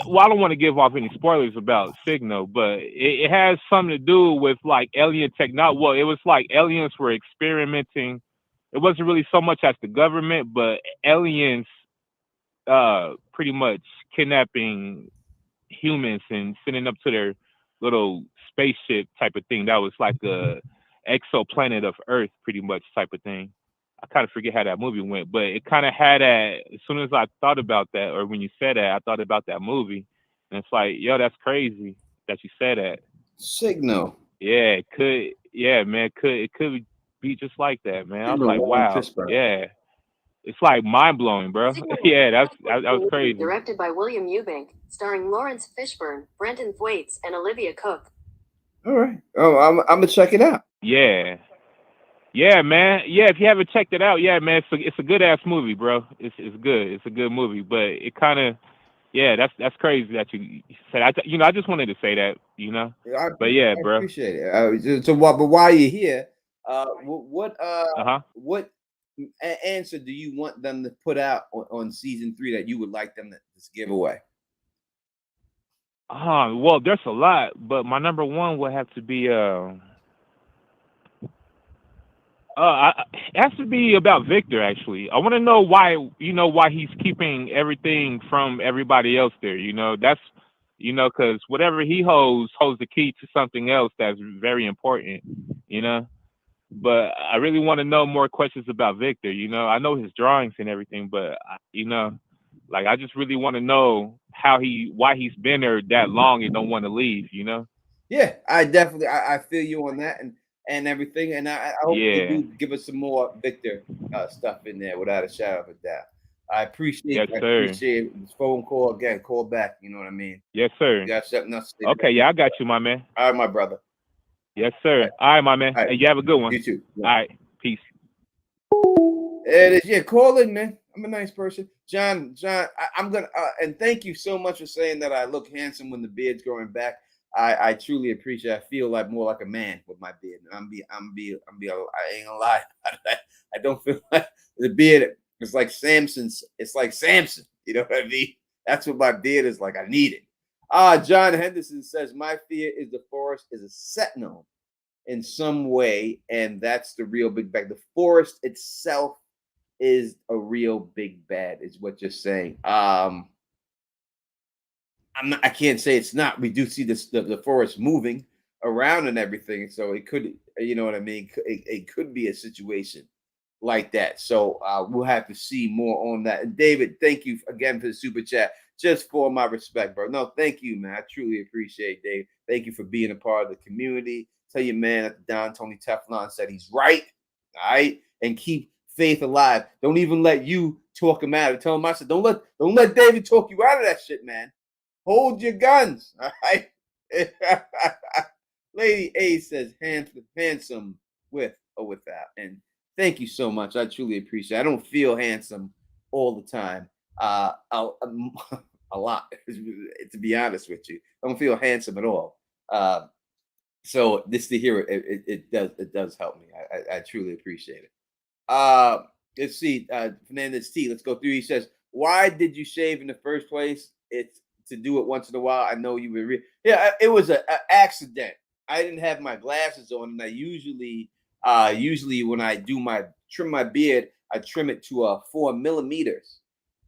well, I don't want to give off any spoilers about Signal, but it has something to do with like alien technology. Well, it was like aliens were experimenting. It wasn't really so much as the government, but aliens pretty much kidnapping humans and sending up to their little spaceship type of thing. That was like a exoplanet of Earth, pretty much type of thing. I kind of forget how that movie went, but it kind of had that. As soon as I thought about that, or when you said that, I thought about that movie, and it's like, yo, that's crazy that you said that. Signal. Yeah, it could. Yeah, man, it could be just like that, man. I was Signal like, Lawrence wow, Fishburne. yeah. It's like mind blowing, bro. Yeah, that was crazy. Directed by William Eubank, starring Lawrence Fishburne, Brenton Thwaites, and Olivia Cook. All right. Oh, I'm gonna check it out. Yeah. Yeah, man. Yeah, if you haven't checked it out, yeah, man, it's a good ass movie, bro. It's good. It's a good movie, but it kind of, yeah, that's crazy that you said. I just wanted to say that, you know. But yeah, I bro. appreciate it. But while you're here, Uh-huh. what answer do you want them to put out on season 3 that you would like them to just give away? Well, there's a lot, but my number one would have to be it has to be about Victor. Actually, I want to know why. You know why he's keeping everything from everybody else there. You know that's, because whatever he holds the key to something else that's very important. You know, but I really want to know more questions about Victor. You know, I know his drawings and everything, but like I just really want to know why he's been there that long and don't want to leave. You know. Yeah, I definitely I feel you on that and everything, and I hope they Yeah. do give us some more Victor stuff in there without a shadow of a doubt. Yes, I sir. appreciate this phone call again. Call back. You know what I mean? Yes, sir. You got something else to say? Okay, yeah, I got you, my man. All right, my brother. Yes, sir. All right, my man. All right. Hey, you have a good one. You too. All right, peace. It is. Yeah, call in, man. I'm a nice person. John, I'm gonna and thank you so much for saying that I look handsome when the beard's growing back. I truly appreciate it. I feel like more like a man with my beard. I ain't gonna lie. I don't feel like the beard is like Samson's. It's like Samson. You know what I mean? That's what my beard is like. I need it. John Henderson says, my fear is the forest is a sentinel in some way, and that's the real big bad. The forest itself is a real big bad, is what you're saying. I can't say it's not. We do see the forest moving around and everything, so it could, you know what I mean. It could be a situation like that. So we'll have to see more on that. And David, thank you again for the super chat. Just for my respect, bro. No, thank you, man. I truly appreciate it, Dave. Thank you for being a part of the community. Tell your man that Don Tony Teflon said he's right. All right, and keep faith alive. Don't even let you talk him out. Tell him I said, don't let David talk you out of that shit, man. Hold your guns. All right. Lady A says handsome with or without. And thank you so much. I truly appreciate it. I don't feel handsome all the time. A lot, to be honest with you. I don't feel handsome at all. So this to hear it does help me. I truly appreciate it. Let's see. Fernandez T. Let's go through. He says, why did you shave in the first place? It's to do it once in a while. I know you were it was an accident. I didn't have my glasses on, and I usually when I trim my beard, I trim it to 4 millimeters.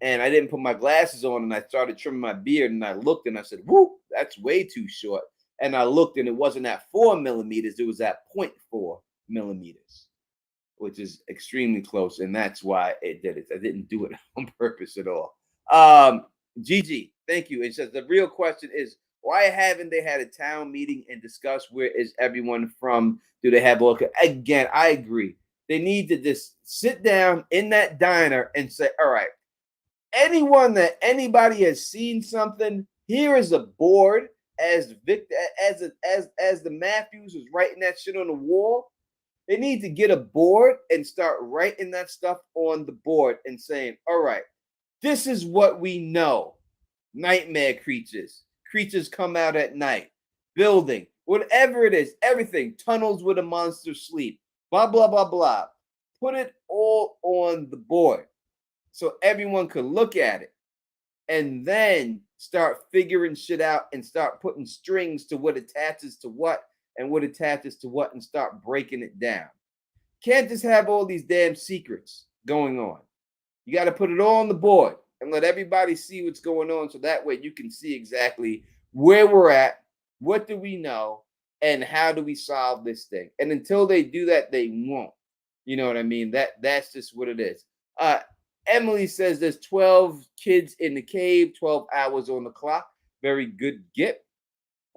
And I didn't put my glasses on, and I started trimming my beard, and I looked and I said, whoop, that's way too short. And I looked, and it wasn't at 4 millimeters; it was at 0.4 millimeters, which is extremely close, and that's why it did it. I didn't do it on purpose at all. Gigi, thank you. It says the real question is, why haven't they had a town meeting and discuss where is everyone from? Do they have all? Again, I agree. They need to just sit down in that diner and say, all right, anybody has seen something, here is a board. As Victor, as the Matthews was writing that shit on the wall, they need to get a board and start writing that stuff on the board and saying, all right, this is what we know. Nightmare creatures come out at night, building, whatever it is, everything, tunnels where the monsters sleep, blah, blah, blah, blah. Put it all on the board so everyone could look at it and then start figuring shit out and start putting strings to what attaches to what and what attaches to what and start breaking it down. Can't just have all these damn secrets going on. You got to put it all on the board and let everybody see what's going on so that way you can see exactly where we're at, what do we know, and how do we solve this thing. And until they do that, they won't. You know what I mean? That's just what it is. Emily says there's 12 kids in the cave, 12 hours on the clock. Very good get.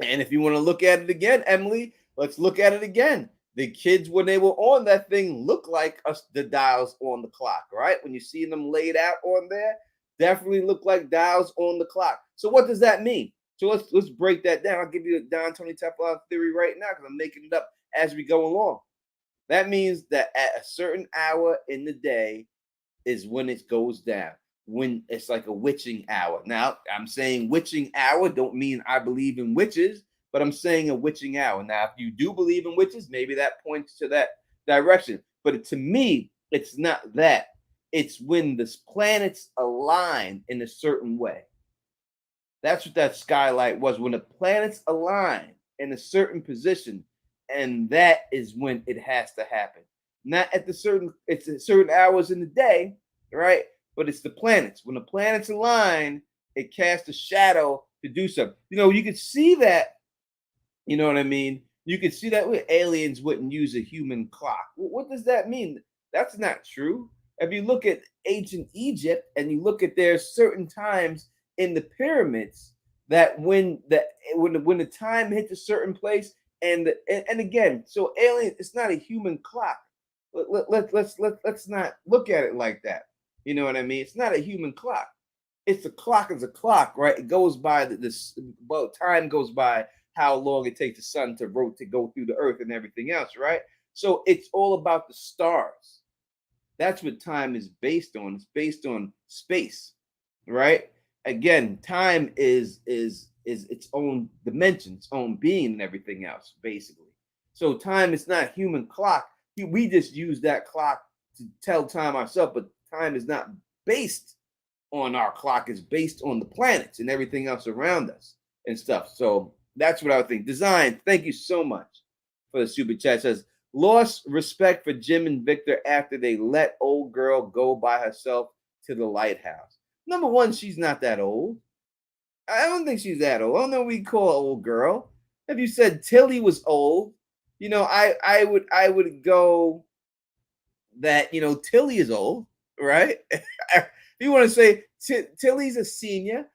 And if you want to look at it again, Emily, let's look at it again. The kids, when they were on that thing, look like the dials on the clock, right? When you see them laid out on there, definitely look like dials on the clock. So what does that mean? So let's break that down. I'll give you the Don Tony Teflon theory right now because I'm making it up as we go along. That means that at a certain hour in the day, is when it goes down, when it's like a witching hour. Now, I'm saying witching hour don't mean I believe in witches, but I'm saying a witching hour. Now, if you do believe in witches, maybe that points to that direction. But to me, it's not that. It's when the planets align in a certain way. That's what that skylight was, when the planets align in a certain position, and that is when it has to happen. Not at it's at certain hours in the day, right? But it's the planets. When the planets align, it casts a shadow to do something. You know, you could see that, you know what I mean? You could see that aliens wouldn't use a human clock. What does that mean? That's not true. If you look at ancient Egypt and you look at there certain times in the pyramids that when the time hits a certain place, and again, so alien, it's not a human clock. Let's not look at it like that. You know what I mean? It's not a human clock. It's a clock is a clock, right? It goes by time goes by how long it takes the sun to rotate, to go through the earth and everything else, right? So it's all about the stars. That's what time is based on. It's based on space, right? Again, time is its own dimension, its own being, and everything else, basically. So time is not a human clock. We just use that clock to tell time ourselves, but time is not based on our clock. It's based on the planets and everything else around us and stuff. So that's what I would think. Design, thank you so much for the super chat. It says, lost respect for Jim and Victor after they let old girl go by herself to the lighthouse. Number one, she's not that old. I don't think she's that old. I don't know what we call an old girl. If you said Tilly was old, you know, I would go that, you know, Tilly is old, right? If you want to say Tilly's a senior,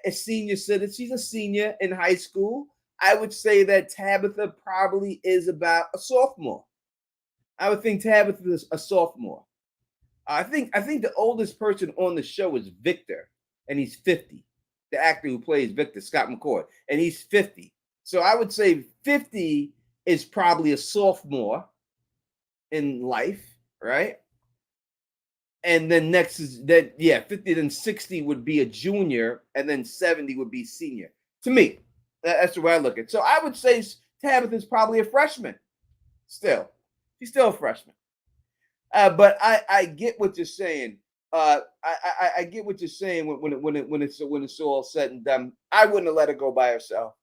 a senior citizen, she's a senior in high school. I would say that Tabitha probably is about a sophomore. I would think Tabitha is a sophomore. I think the oldest person on the show is Victor, and he's 50. The actor who plays Victor, Scott McCoy, and he's 50. So I would say 50 is probably a sophomore in life, right? And then next is that, 50, then 60 would be a junior, and then 70 would be senior. To me, that's the way I look at it. So I would say Tabitha's probably a freshman. Still, she's still a freshman. But I get what you're saying. I get what you're saying when it's all said and done. I wouldn't have let her go by herself.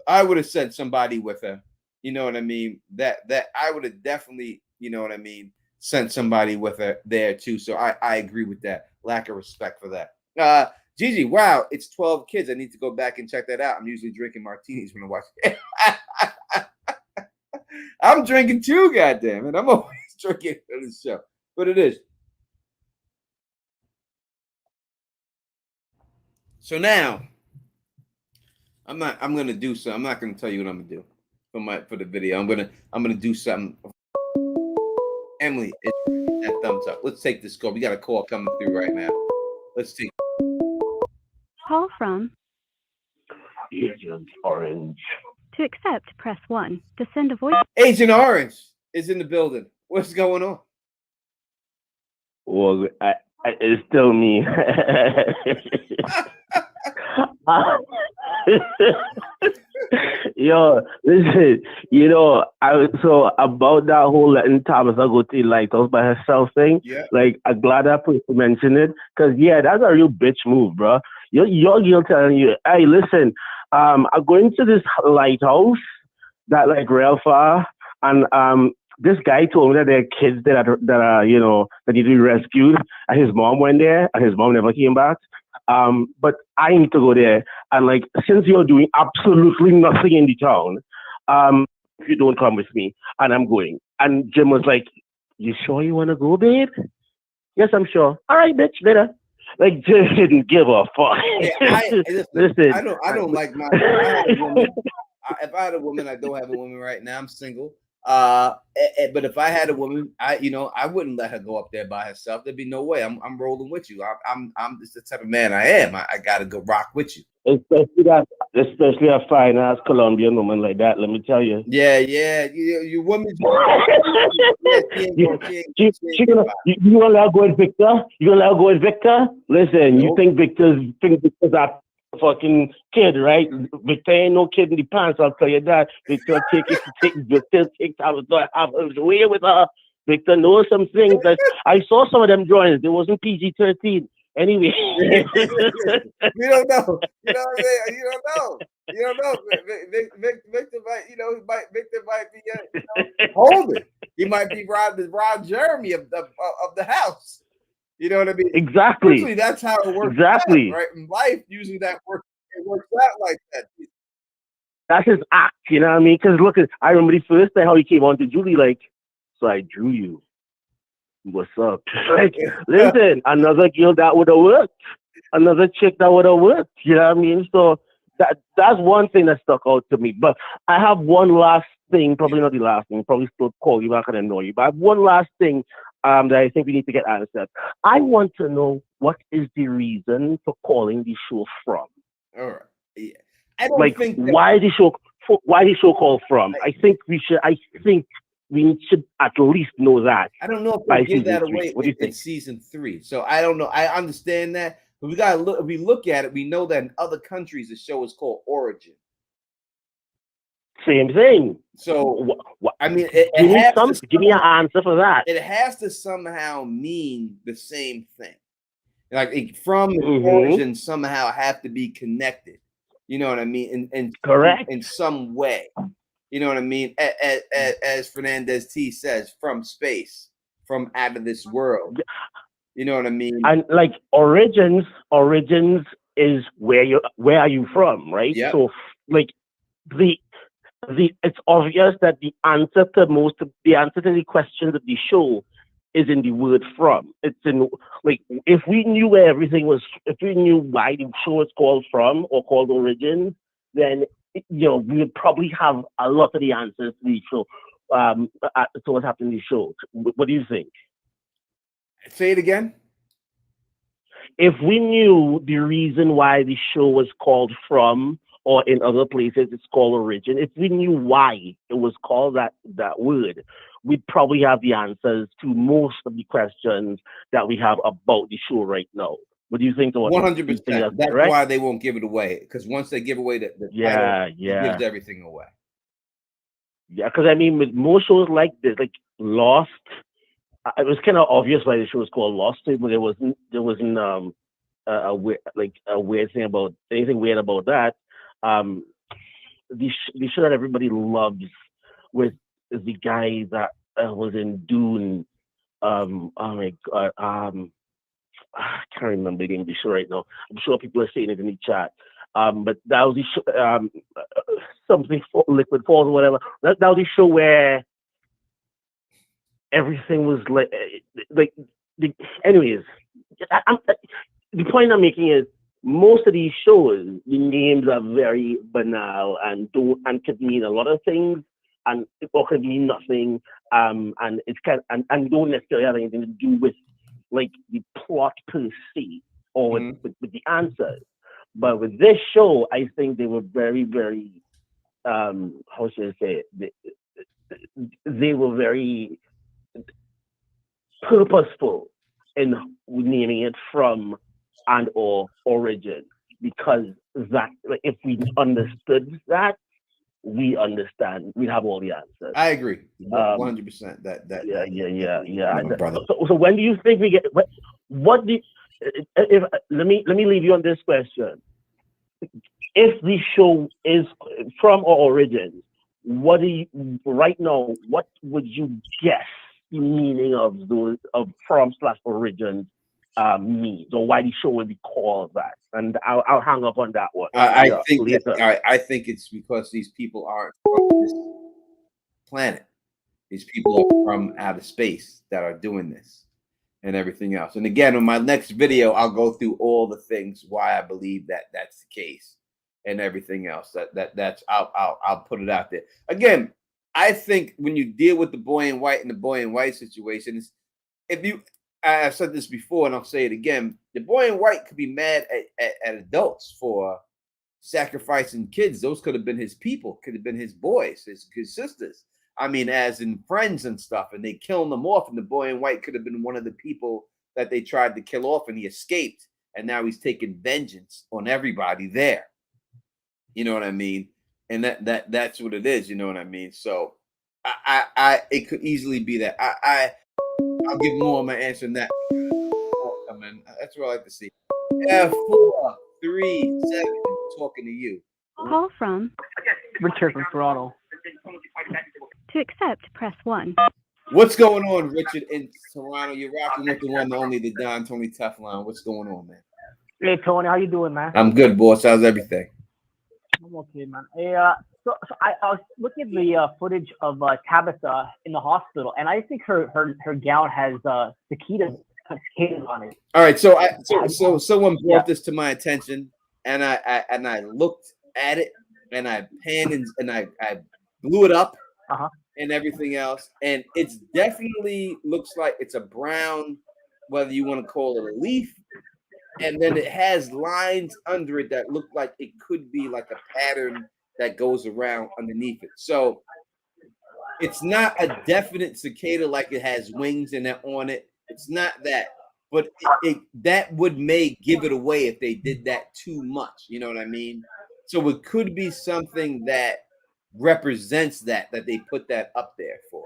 I would have sent somebody with her. You know what I mean? That I would have definitely, you know what I mean, sent somebody with her there too. So I agree with that. Lack of respect for that. Gigi, wow, it's 12 kids. I need to go back and check that out. I'm usually drinking martinis when I watch it. I'm drinking too, goddamn it. I'm always drinking for this show. But it is. So now I'm gonna do something. I'm not gonna tell you what I'm gonna do for the video. I'm gonna do something. Emily, that thumbs up. Let's take this call. We got a call coming through right now. Let's see. Call from. Agent Orange. To accept, press 1. To send a voice. Agent Orange is in the building. What's going on? Well, it's still me. Yo, listen, so about that whole letting Tabitha go to the lighthouse by herself thing, Yeah. like, I'm glad that person mentioned it, because, yeah, that's a real bitch move, bro. Your girl telling you, hey, listen, I'm going to this lighthouse that, like, real far, and, this guy told me that there are kids that are that need to be rescued, and his mom went there, and his mom never came back. But I need to go there, and like, since you're doing absolutely nothing in the town, if you don't come with me, and I'm going. And Jim was like, "You sure you want to go, babe?" Yes, I'm sure. All right, bitch, later. Like, Jim didn't give a fuck. Yeah, Listen, I don't like my. If I had a woman, I don't have a woman right now. I'm single. But if I had a woman, I wouldn't let her go up there by herself. There'd be no way. I'm rolling with you. I'm just the type of man I am. I gotta go rock with you. Especially a fine ass Colombian woman like that. Let me tell you. Yeah. You woman. You gonna let her go with Victor? You gonna let her go with Victor? Listen, you think Victor's that fucking kid, right? Victor ain't no kid in the pants, I'll tell you that. Victor takes out away with her. Victor knows some things that I saw some of them drawings. It wasn't PG-13. Anyway. You don't know. You know what I'm saying? You don't know. Victor might be holding. He might be Ron Jeremy of the house. You know what I mean? Exactly. Usually that's how it works. Exactly. Out, right? In life, usually it works out like that. That's his act, you know what I mean? Because look, I remember the first time how he came on to Julie, like, so I drew you. What's up? Like, listen, another girl that would have worked. Another chick that would have worked. You know what I mean? So that's one thing that stuck out to me. But I have one last thing, probably not the last thing, probably still call you back and annoy you. But I have one last thing that I think we need to get answered. I want to know, what is the reason for calling the show From? All right. Yeah. I don't think why the show called From? I think we should at least know that. I don't know if they give that away in season 3. So I don't know. I understand that, but we gotta look. If we look at it, we know that in other countries the show is called Origin. Same thing. So I mean, give me an answer for that. It has to somehow mean the same thing. Like From and Origin somehow have to be connected. You know what I mean? And correct in some way. You know what I mean? As Fernandez T says, from space, from out of this world. You know what I mean? And like origins is where are you from, right? Yep. So like it's obvious that the answer to the questions of the show is in the word from. It's in, like, if we knew where everything was, if we knew why the show is called From or called Origins, then we would probably have a lot of the answers to the show, to what's happening in the show. What do you think? Say it again. If we knew the reason why the show was called From, or in other places it's called Origin, if we knew why it was called that word, we'd probably have the answers to most of the questions that we have about the show right now. What do you think? 100%. That's why they won't give it away, because once they give away the title, it gives everything away. Yeah, because I mean, with most shows like this, like Lost, it was kind of obvious why the show was called Lost, but there wasn't a weird thing about anything weird about that. The show that everybody loves with the guy that was in Dune. Oh my god. I can't remember the English right now. I'm sure people are saying it in the chat. But that was the show, something for Liquid Falls or whatever. That was the show where everything was anyways. The point I'm making is most of these shows, the names are very banal and could mean a lot of things, and or could mean nothing. And it's and don't necessarily have anything to do with like the plot per se or with the answers. But with this show, I think they were very, very how should I say it? They were very purposeful in naming it from and or origin, because that, like, if we understood that, we understand, we have all the answers. I agree 100%. Yeah. Brother. So when do you think we get what do if let me leave you on this question. If the show is from or origins, what do you right now, what would you guess the meaning of those of from/origins means, or why the show would be called that? And I'll hang up on that one. I think it's because these people aren't from this planet. These people are from outer space that are doing this and everything else. And again, in my next video, I'll go through all the things why I believe that that's the case and everything else. That's I'll put it out there. Again, I think when you deal with the boy in white and the boy in white situation, I've said this before and I'll say it again, the boy in white could be mad at adults for sacrificing kids. Those could have been his people, could have been his boys, his sisters. I mean, as in friends and stuff, and they killed them off. And the boy in white could have been one of the people that they tried to kill off, and he escaped. And now he's taking vengeance on everybody there. You know what I mean? And that's what it is. You know what I mean? So it could easily be that. I'll give more of my answer than that. I mean, that's what I like to see. F437 talking to you. Call from Richard from Toronto. To accept, press 1. What's going on, Richard in Toronto? You're rocking with the one, the only, the Don Tony Teflon. What's going on, man? Hey, Tony, how you doing, man? I'm good, boss. How's everything? I'm okay, man. Hey, so I was looking at the footage of Tabitha in the hospital, and I think her gown has cicadas on it. All right, so someone brought this to my attention, and I looked at it, and I panned and I blew it up, and everything else, and it's definitely looks like it's a brown, whether you want to call it a leaf, and then it has lines under it that look like it could be like a pattern that goes around underneath it. So it's not a definite cicada like it has wings and that on it. It's not that, but that would give it away if they did that too much. You know what I mean? So it could be something that represents that they put that up there for.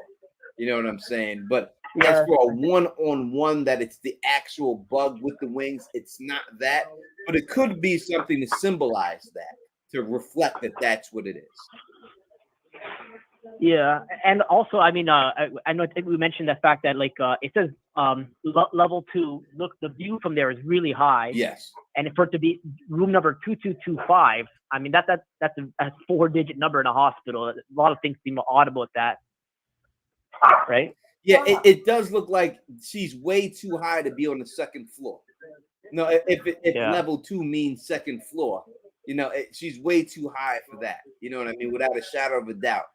You know what I'm saying? But as for a one-on-one that it's the actual bug with the wings, it's not that. But it could be something to symbolize that, to reflect that that's what it is. Yeah, and also, I mean, I think we mentioned the fact that like it says level 2. Look, the view from there is really high. Yes. And for it to be room number 2225, I mean that's a 4-digit number in a hospital. A lot of things seem audible at that, right? Yeah, it does look like she's way too high to be on the second floor. No, if level 2 means second floor, you know, she's way too high for that. You know what I mean? Without a shadow of a doubt.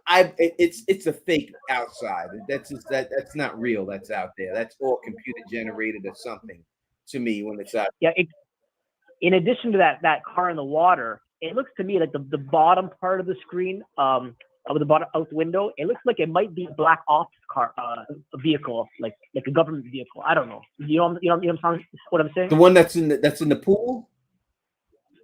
It's a fake outside. That's not real. That's out there. That's all computer generated or something to me when it's out. Yeah. In addition to that car in the water, it looks to me like the bottom part of the screen, of the bottom out the window, it looks like it might be a black ops car, a vehicle, like a government vehicle. I don't know. You know what I'm saying? The one that's in the pool.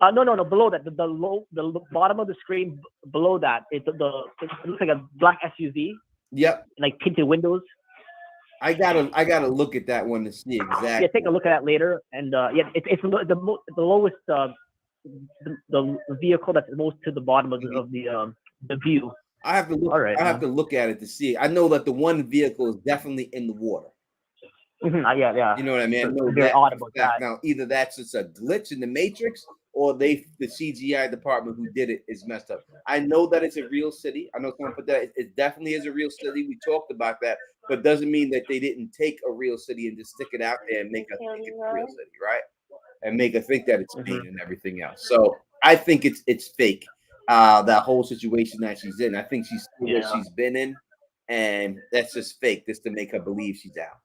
No. Below that, the bottom of the screen below that, it looks like a black SUV. Yep. Like tinted windows. I gotta look at that one to see exactly. Yeah, take a look at that later. And it's the lowest the vehicle that's most to the bottom of the view. I have to look. All right, I have to look at it to see. I know that the one vehicle is definitely in the water. Yeah. You know what I mean? I know Very that odd for about fact. that. Now, either that's just a glitch in the matrix, or the CGI department who did it is messed up. I know that it's a real city. I know someone put that. It definitely is a real city. We talked about that, but doesn't mean that they didn't take a real city and just stick it out there and make us think it's a real city, right? And make us think that it's Spain and everything else. So I think it's fake. That whole situation that she's in. I think she's what she's been in, and that's just fake, just to make her believe she's out.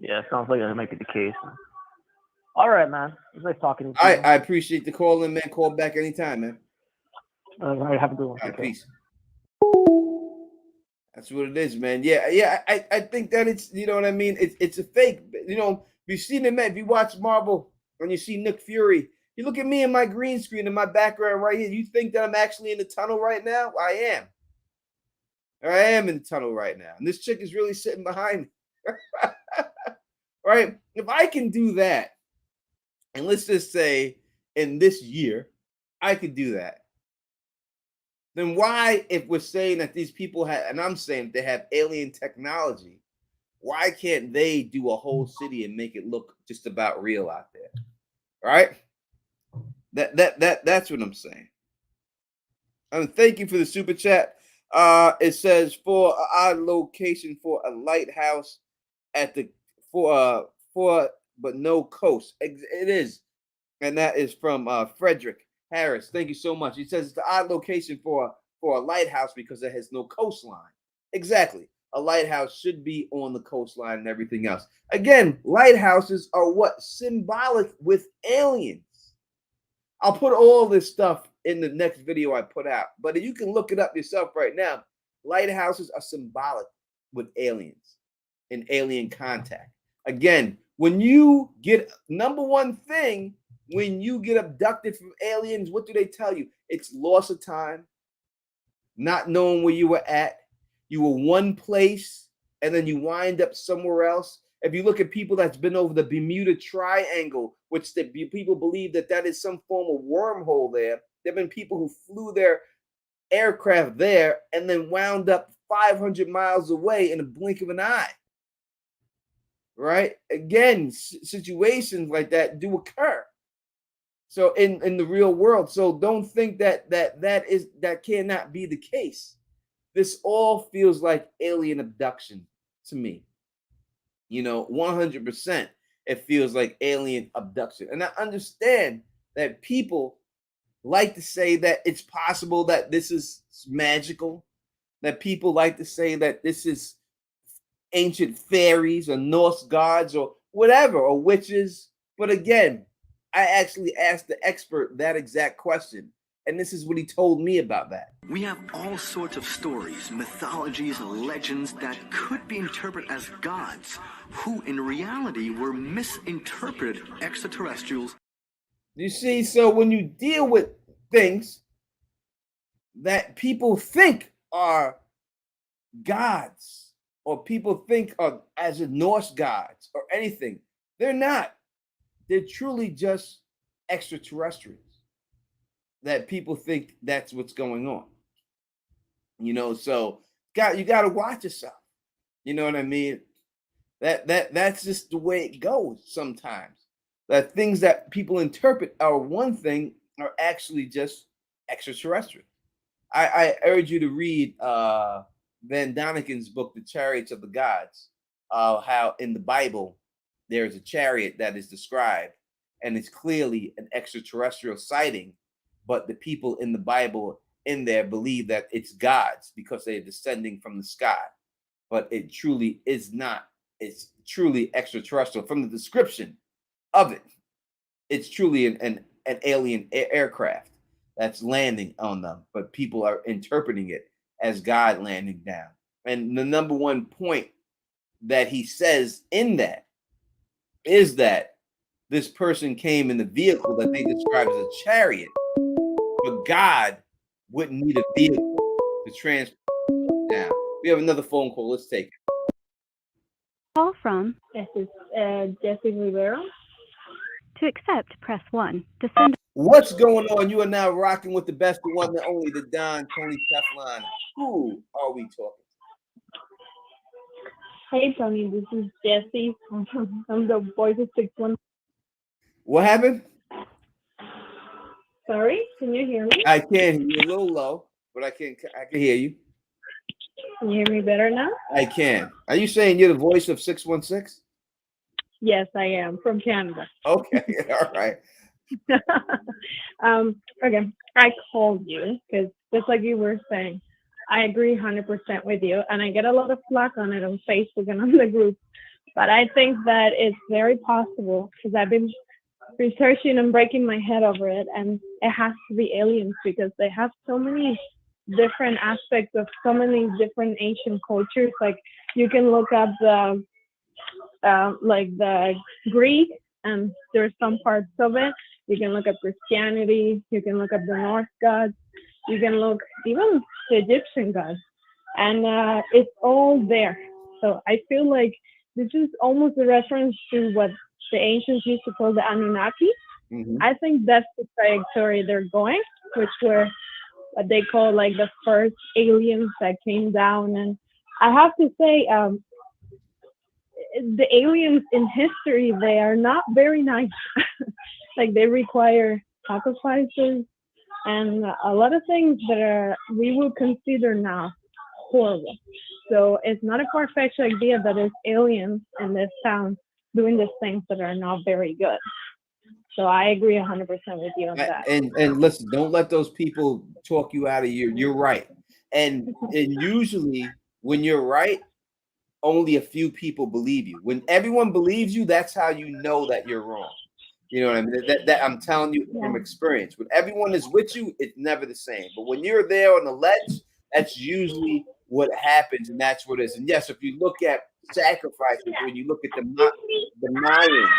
Yeah, sounds like that might be the case. All right, man. It was nice talking to you. I appreciate the call in, man. Call back anytime, man. All right, have a good one. All right, peace. That's what it is, man. Yeah. I think that it's, you know what I mean. It's a fake. You know, you've seen it, man. If you watch Marvel and you see Nick Fury, you look at me in my green screen in my background right here. You think that I'm actually in the tunnel right now? I am. I am in the tunnel right now, and this chick is really sitting behind me. Right? If I can do that, and let's just say in this year, I could do that. Then why, if we're saying that these people have, and I'm saying they have alien technology, why can't they do a whole city and make it look just about real out there? Right? That's what I'm saying. Thank you for the super chat. It says for an odd location for a lighthouse at the for but no coast. It is, and that is from Frederick Harris. Thank you so much. He says it's an odd location for a lighthouse because it has no coastline. Exactly. A lighthouse should be on the coastline and everything else. Again, lighthouses are what? Symbolic with aliens. I'll put all this stuff in the next video I put out, but you can look it up yourself right now. Lighthouses are symbolic with aliens and alien contact. Again, when you get, number one thing, when you get abducted from aliens, what do they tell you? It's loss of time, not knowing where you were at. You were one place and then you wind up somewhere else. If you look at people that's been over the Bermuda Triangle, which people believe that is some form of wormhole there. There have been people who flew their aircraft there and then wound up 500 miles away in a blink of an eye. Right? Again, situations like that do occur. So in the real world, so don't think that cannot be the case. This all feels like alien abduction to me. You know, 100%, it feels like alien abduction. And I understand that people like to say that it's possible that this is magical, that people like to say that this is ancient fairies or Norse gods or whatever, or witches. But again, I actually asked the expert that exact question, and this is what he told me about that. We have all sorts of stories, mythologies, legends that could be interpreted as gods, who in reality were misinterpreted extraterrestrials. You see, so when you deal with things that people think are gods, or people think are as a Norse gods or anything, they're not. They're truly just extraterrestrials that people think that's what's going on. You know, so you got to watch yourself. You know what I mean? That's just the way it goes sometimes. That things that people interpret are one thing are actually just extraterrestrial. I urge you to read Van Doniken's book, The Chariots of the Gods, how in the Bible there is a chariot that is described, and it's clearly an extraterrestrial sighting, but the people in the Bible in there believe that it's gods because they're descending from the sky, but it truly is not. It's truly extraterrestrial from the description of it. It's truly an alien aircraft that's landing on them, but people are interpreting it as God landing down. And the number one point that he says in that is that this person came in the vehicle that they describe as a chariot, but God wouldn't need a vehicle to transport down. We have another phone call. Let's take it. Call from. This is Jesse Rivera. To accept, press 1. To send. What's going on? You are now rocking with the best, the one, the only, the Don Tony Teflon. Who are we talking Hey Tony, this is Jessie. I'm the voice of 6-1. What happened? Sorry, can you hear me? I can hear you a little low, but I can hear you. Can you hear me better now? I can. Are you saying you're the voice of 616? Yes, I am from Canada. Okay, all right. Okay, I called you because just like you were saying, I agree 100% with you, and I get a lot of flack on it on Facebook and on the group. But I think that it's very possible because I've been researching and breaking my head over it, and it has to be aliens because they have so many different aspects of so many different ancient cultures. Like you can look up the like the Greek, and there's some parts of it. You can look up Christianity. You can look up the Norse gods. You can look even the Egyptian gods, and it's all there. So I feel like this is almost a reference to what the ancients used to call the Anunnaki. Mhm. I think that's the trajectory they're going, which were what they call like the first aliens that came down. And I have to say, the aliens in history, they are not very nice. Like they require sacrifices and a lot of things that are we would consider now horrible. So it's not a far-fetched idea that it's aliens in this town doing these things that are not very good. So I agree 100% with you on that. And listen, don't let those people talk you out of you're right. And usually when you're right, only a few people believe you. When everyone believes you, that's how you know that you're wrong. You know what I mean? That I'm telling you from experience. When everyone is with you, it's never the same. But when you're there on the ledge, that's usually what happens, and that's what it is. And yes, if you look at sacrifices, when you look at the Mayans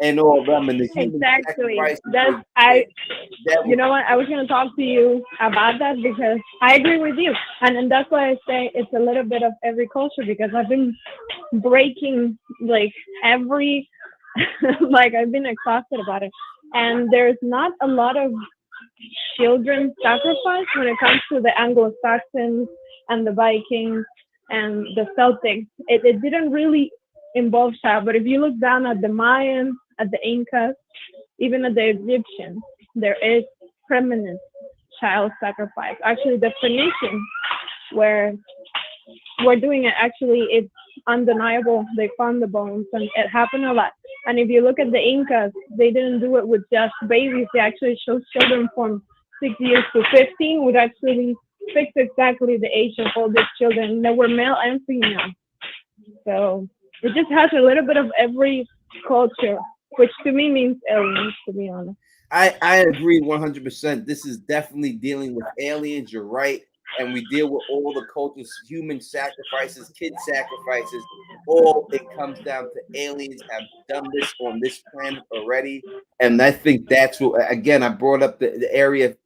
and all of them and the human Exactly. sacrifices, That's you know what? I was gonna talk to you about that because I agree with you, and that's why I say it's a little bit of every culture because I've been breaking like every like I've been exhausted about it, and there's not a lot of children sacrifice when it comes to the Anglo-Saxons and the Vikings and the Celtics. It didn't really involve child, but if you look down at the Mayans, at the Incas, even at the Egyptians, there is permanent child sacrifice. Actually, the Phoenicians where we're doing it, actually, it's undeniable. They found the bones, and it happened a lot. And if you look at the Incas, they didn't do it with just babies. They actually showed children from 6 years to 15, would actually fix exactly the age of all these children. They were male and female. So it just has a little bit of every culture, which to me means aliens, to be honest. I agree 100%. This is definitely dealing with aliens. You're right. And we deal with all the cultures, human sacrifices, kid sacrifices. All it comes down to aliens have done this on this planet already. And I think that's what, again, I brought up the area of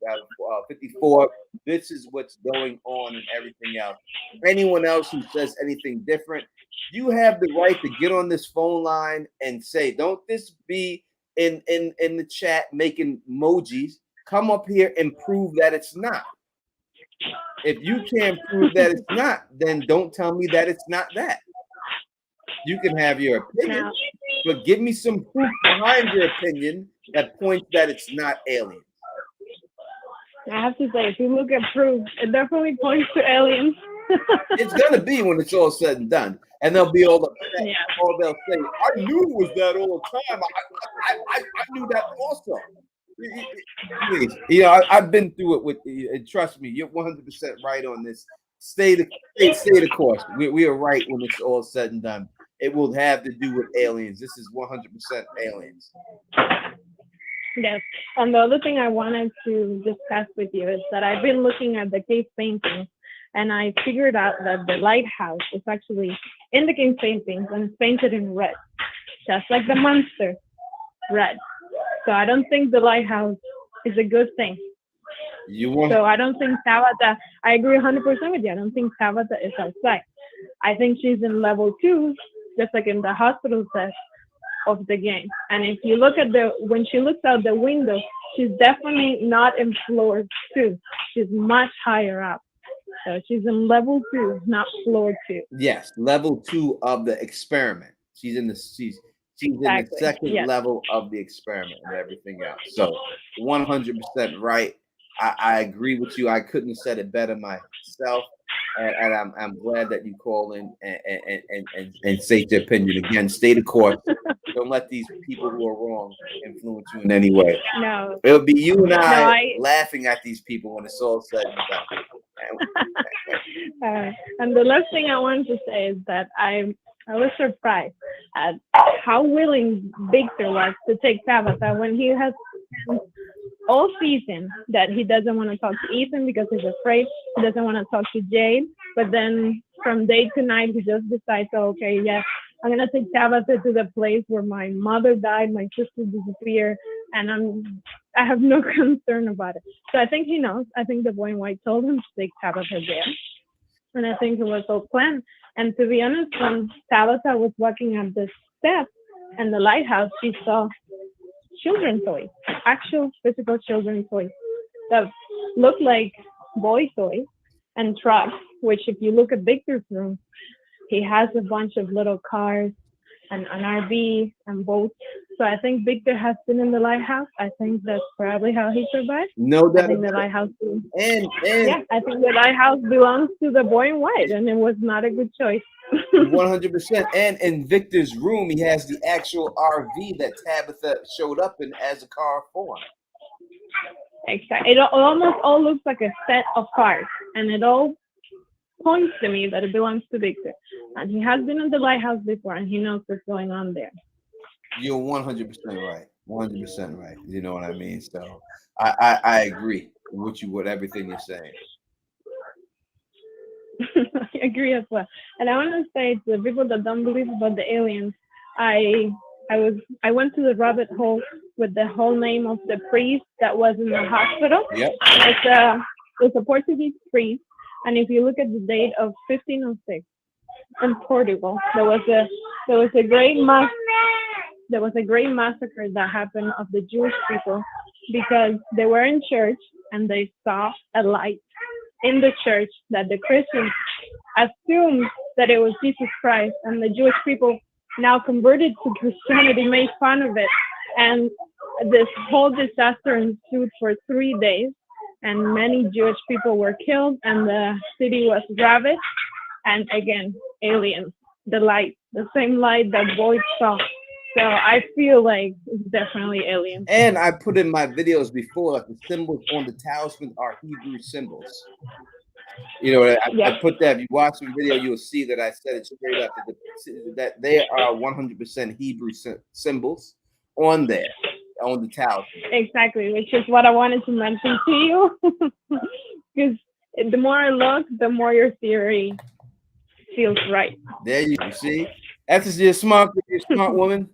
54. This is what's going on and everything else. Anyone else who says anything different, you have the right to get on this phone line and say, don't this be in the chat making emojis. Come up here and prove that it's not. If you can't prove that it's not, then don't tell me that it's not that. You can have your opinion, but give me some proof behind your opinion that points that it's not aliens. I have to say, if you look at proof, it definitely points to aliens. It's gonna be when it's all said and done, and they'll be all upset. Yeah. Or they'll say, "I knew it was that all the time. I knew that also." Please, you know, I've been through it with you, and trust me, you're 100% right on this. Stay the course. We are right when it's all said and done. It will have to do with aliens. This is 100% aliens. Yes. And the other thing I wanted to discuss with you is that I've been looking at the cave paintings, and I figured out that the lighthouse is actually in the cave paintings and it's painted in red, just like the monster, red. So I don't think the lighthouse is a good thing. So I don't think Tabata, I agree 100% with you. I don't think Tabata is outside. I think she's in level 2, just like in the hospital set of the game. And if you look at when she looks out the window, she's definitely not in floor 2. She's much higher up. So she's in level 2, not floor 2. Yes, level 2 of the experiment. She's in the Exactly. second Yes. level of the experiment and everything else. So 100% right. I agree with you. I couldn't have said it better myself. And I'm glad that you call in and state your opinion. Again, stay the course. Don't let these people who are wrong influence you in any way. No. It'll be you and No, I laughing at these people when it's all said and done. And the last thing I wanted to say is that I was surprised at how willing Victor was to take Tabitha when he has all season that he doesn't want to talk to Ethan because he's afraid. He doesn't want to talk to Jade. But then from day to night, he just decides, okay, yes, I'm going to take Tabitha to the place where my mother died, my sister disappeared, and I have no concern about it. So I think he knows. I think the boy in white told him to take Tabitha there. And I think it was all planned. And to be honest, when Tabitha was walking up the steps and the lighthouse, she saw children's toys, actual physical children's toys that looked like boy toys and trucks, which if you look at Victor's room, he has a bunch of little cars and an RV and boats. So I think Victor has been in the lighthouse. I think that's probably how he survived. No doubt. I think the lighthouse and yeah, I think the lighthouse belongs to the boy in white, and it was not a good choice. 100%. And in Victor's room, he has the actual RV that Tabitha showed up in as a car form. Exactly. It almost all looks like a set of cars, and it all points to me that it belongs to Victor. And he has been in the lighthouse before, and he knows what's going on there. You're 100% right. 100% right. You know what I mean? So I agree with everything you're saying. I agree as well. And I want to say to the people that don't believe about the aliens, I went to the rabbit hole with the whole name of the priest that was in the hospital. Yep. It's a Portuguese priest, and if you look at the date of 1506 in Portugal, there was a great massacre that happened of the Jewish people because they were in church and they saw a light in the church that the Christians assumed that it was Jesus Christ, and the Jewish people now converted to Christianity made fun of it, and this whole disaster ensued for 3 days, and many Jewish people were killed, and the city was ravaged. And again, aliens, the light, the same light that boys saw. So I feel like it's definitely aliens. And I put in my videos before, like the symbols on the talisman are Hebrew symbols. You know, I put that. If you watch the video, you'll see that I said it straight up that they are 100% Hebrew symbols on there, on the talisman. Exactly, which is what I wanted to mention to you. Because the more I look, the more your theory feels right. There you see. That's just you're a smart woman.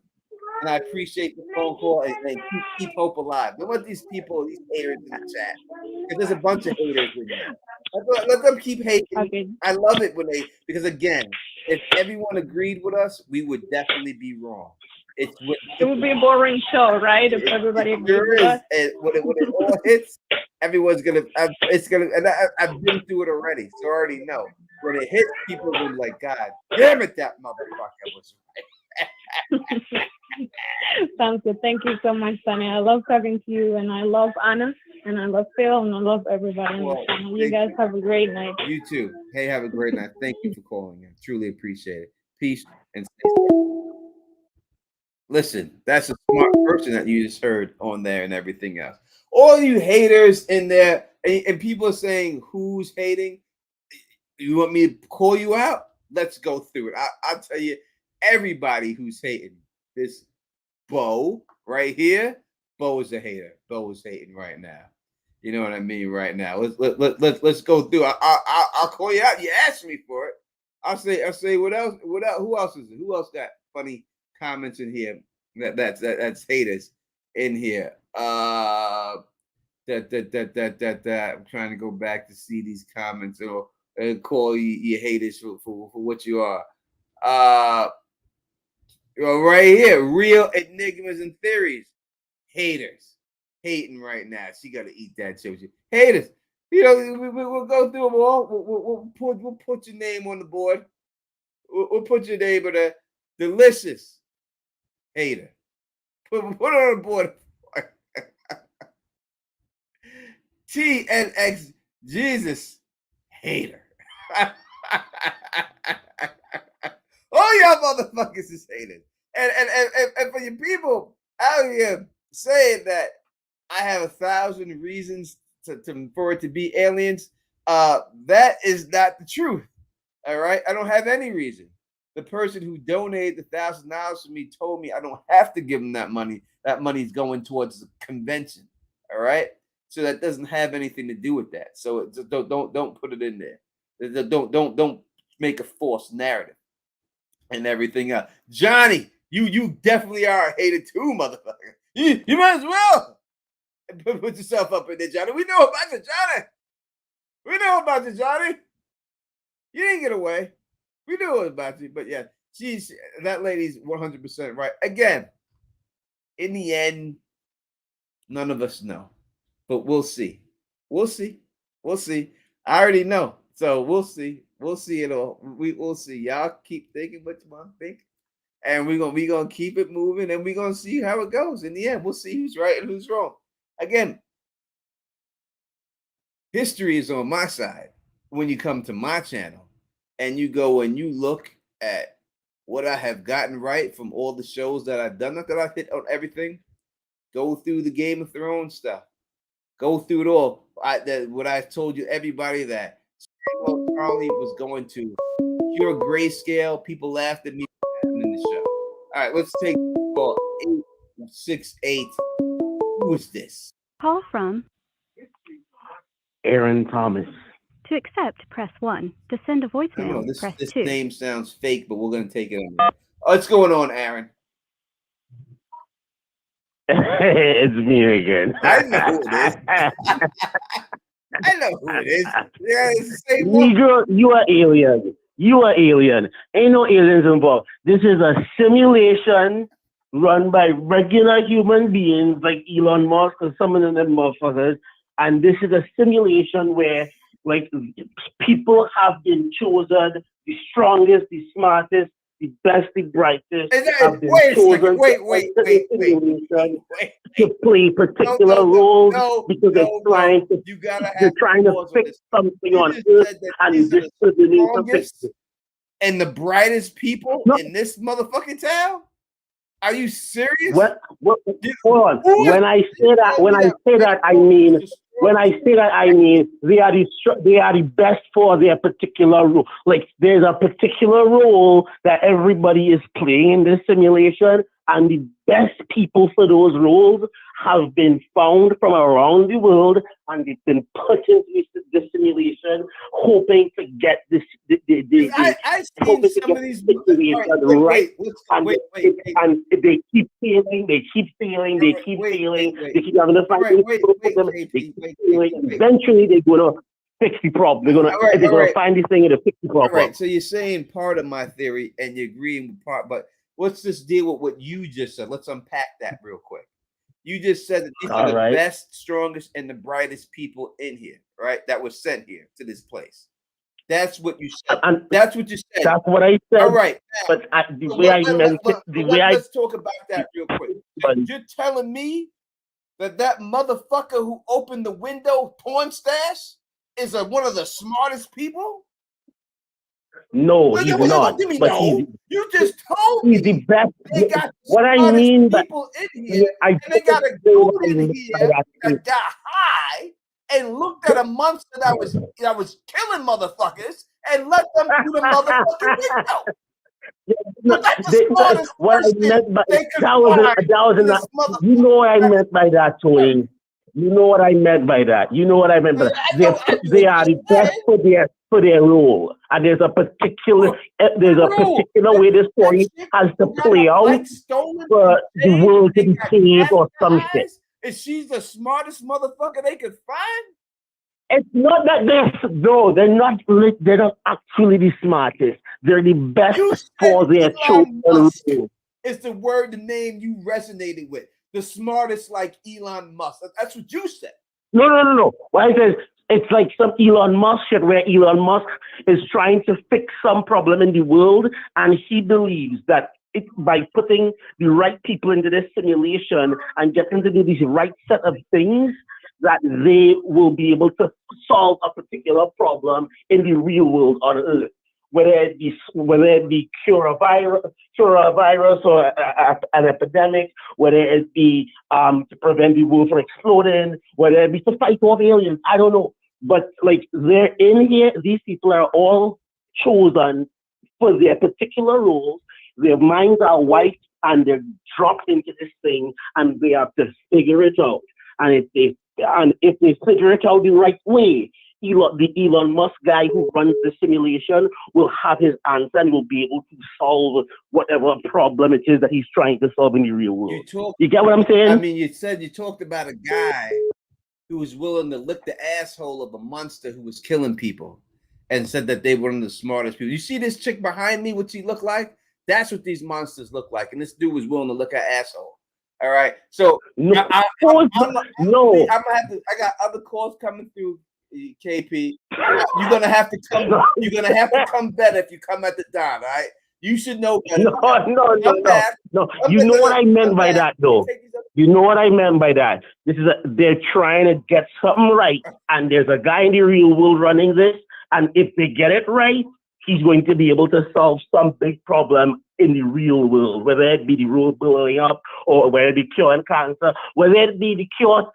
And I appreciate the phone call and keep hope alive. Don't let these people, these haters in the chat, because there's a bunch of haters in there. Let them keep hating. Okay. I love it when because again, if everyone agreed with us, we would definitely be wrong. It would be a boring show, right? If everybody agreed with us. And when it all hits, everyone's gonna. It's gonna. And I've been through it already, so I already know. When it hits, people will be like, "God damn it, that motherfucker was right." Sounds good. Thank you so much, Sonny. I love talking to you, and I love Anna, and I love Phil, and I love everybody. You guys have a great night. You too. Hey, have a great night. Thank you for calling in. Truly appreciate it. Peace and stay safe. Listen, that's a smart person that you just heard on there and everything else. All you haters in there, and people are saying who's hating. You want me to call you out? Let's go through it. I'll tell you everybody who's hating. This Bo right here, Bo is a hater. Bo is hating right now. You know what I mean? Right now, let's go through. I'll call you out. You asked me for it. I'll say what else? What else? Who else is it? Who else got funny comments in here? That's haters in here. I'm trying to go back to see these comments or call you haters for what you are. Right here, real enigmas and theories. Haters hating right now. She got to eat that shit. Haters. You know, we'll go through them all. We'll put your name on the board. We'll put your name on the delicious hater. Put it on the board. TNX Jesus hater. All y'all motherfuckers is hated. And for you people out here saying that I have 1,000 reasons for it to be aliens, that is not the truth. All right, I don't have any reason. The person who donated the $1,000 to me told me I don't have to give him that money. That money's going towards the convention. All right, so that doesn't have anything to do with that. So don't put it in there. Don't make a false narrative and everything else. Johnny, you definitely are hated too, motherfucker. You might as well put yourself up in there, Johnny. We know about you, Johnny. We know about you, Johnny. You didn't get away. We knew about you, but yeah, that lady's 100% right. Again, in the end, none of us know, but we'll see. We'll see. We'll see. I already know, so we'll see. We'll see it all. We'll see. Y'all keep thinking what you want to think, and we gonna keep it moving, and we're gonna see how it goes. In the end, we'll see who's right and who's wrong. Again, history is on my side when you come to my channel. And you go and you look at what I have gotten right from all the shows that I've done. Not that I've hit on everything. Go through the Game of Thrones stuff. Go through it all. What I told you, everybody, that Charlie was going to pure grayscale. People laughed at me in the show. All right, let's take call 868. Who is this? Call from. Aaron Thomas. To accept, press 1. To send a voicemail, press 2. This name sounds fake, but we're going to take it on. What's going on, Aaron? It's me again. I know who it is. I know who it is. Yeah, it's the same one. Negro, you are alien. You are alien. Ain't no aliens involved. This is a simulation run by regular human beings like Elon Musk or some of them motherfuckers. And this is a simulation where like people have been chosen, the strongest, the smartest, the best, the brightest have been chosen to play particular roles because they're trying to fix something on Earth, and this is the strongest and the brightest people in this motherfucking town. Are you serious? What? Hold on. When I say that, I mean they are the best for their particular role. Like there's a particular role that everybody is playing in this simulation, and the best people for those roles have been found from around the world, and they've been put into this simulation, hoping to get this. I've seen some of these right, and they keep failing. They keep failing. They keep failing. They keep having to fight. They keep failing. Eventually, they're gonna fix the problem. They're gonna find this thing and fix the problem. All right. So you're saying part of my theory, and you're agreeing with part, but let's just deal with what you just said. Let's unpack that real quick. You just said that these are the best, strongest, and the brightest people in here, right? That was sent here to this place. That's what you said. That's what you said. That's what I said. All right. But let's talk about that real quick. You're telling me that motherfucker who opened the window porn stash is one of the smartest people? No, he's not. You just told me he's the best. They got what I mean by people in here, and they got a dude in here that got high and looked at a monster that was killing motherfuckers and let them through the motherfucking window. What I meant by that was you know what I meant by that, Tony. You know what I meant by that. They are the best for their role, and there's a particular way the story has to play out for the world to be saved or something. Is she the smartest motherfucker they could find? It's not that they're not actually the smartest. They're the best for their chosen role. It's the name you resonated with. The smartest, like Elon Musk. That's what you said. No. What I said, It's like some Elon Musk shit where Elon Musk is trying to fix some problem in the world, and he believes that by putting the right people into this simulation and getting to do this right set of things, that they will be able to solve a particular problem in the real world on Earth. Whether it be cure a virus or an epidemic, whether it be to prevent the world from exploding, whether it be to fight off aliens, I don't know. But like they're in here, these people are all chosen for their particular roles. Their minds are wiped and they're dropped into this thing, and they have to figure it out. And if they figure it out the right way, the Elon Musk guy who runs the simulation will have his answer and will be able to solve whatever problem it is that he's trying to solve in the real world. You get what I'm saying? I mean, you talked about a guy who was willing to lick the asshole of a monster who was killing people and said that they were one of the smartest people. You see this chick behind me, what she look like? That's what these monsters look like. And this dude was willing to lick her asshole. All right. So no, I got other calls coming through. KP, you're gonna have to come. You're gonna have to come better if you come at the Don. All right, you should know better. No. You know what I meant by that, though. You know what I meant by that. They're trying to get something right, and there's a guy in the real world running this, and if they get it right, he's going to be able to solve some big problem in the real world, whether it be the road blowing up, or whether it be curing cancer, whether it be the cure.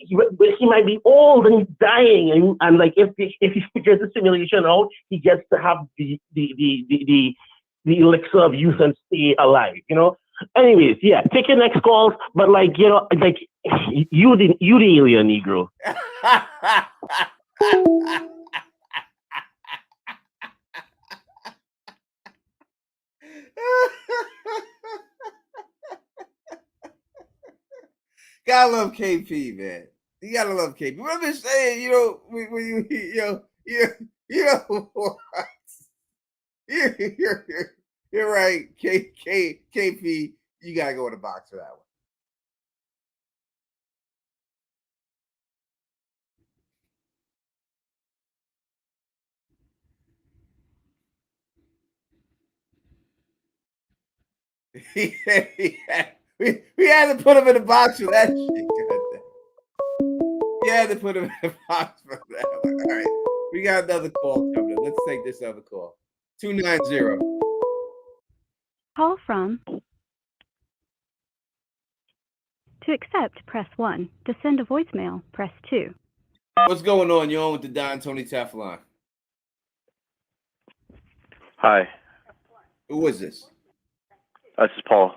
He might be old and he's dying, and like if he figures the simulation out, he gets to have the elixir of youth and stay alive. Anyways, yeah, take your next calls, but like you the alien Negro. Gotta love KP, man. You gotta love KP. What I'm just saying, you're right. KP, you gotta go in the box for that one. We had to put him in the box for that shit. We had to put him in the box for that one. All right. We got another call coming in. Let's take this other call. 290. Call from. To accept, press 1. To send a voicemail, press 2. What's going on? You're on with the Don Tony Teflon. Hi. Who is this? This is Paul.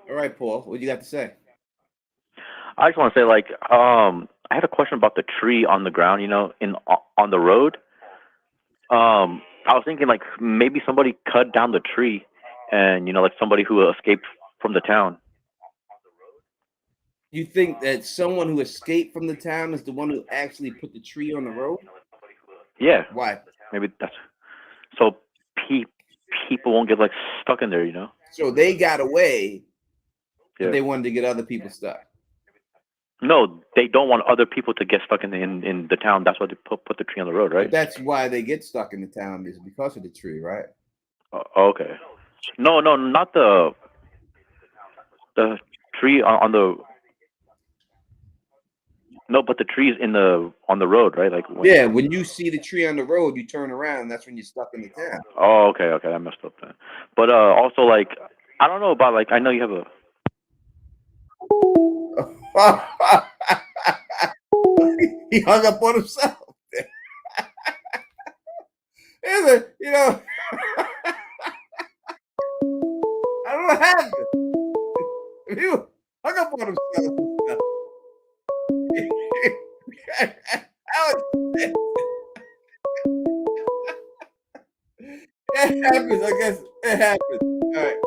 All right, Paul. What you got to say? I just want to say, I had a question about the tree on the ground, on the road. I was thinking, maybe somebody cut down the tree and, somebody who escaped from the town. You think that someone who escaped from the town is the one who actually put the tree on the road? Yeah. Why? Maybe that's so people won't get stuck in there, So they got away, yeah. But they wanted to get other people stuck. No, they don't want other people to get stuck in the town. That's why they put the tree on the road, right? But that's why they get stuck in the town, is because of the tree, right? Okay. No, not the tree on the. No, but the tree's on the road, right? When you see the tree on the road, you turn around, and that's when you're stuck in the town. Oh, okay, I messed up then. But also, I don't know about I know you have a. He hung up on himself. I don't know what happened. He hung up on himself. It happens. I guess it happens. All right.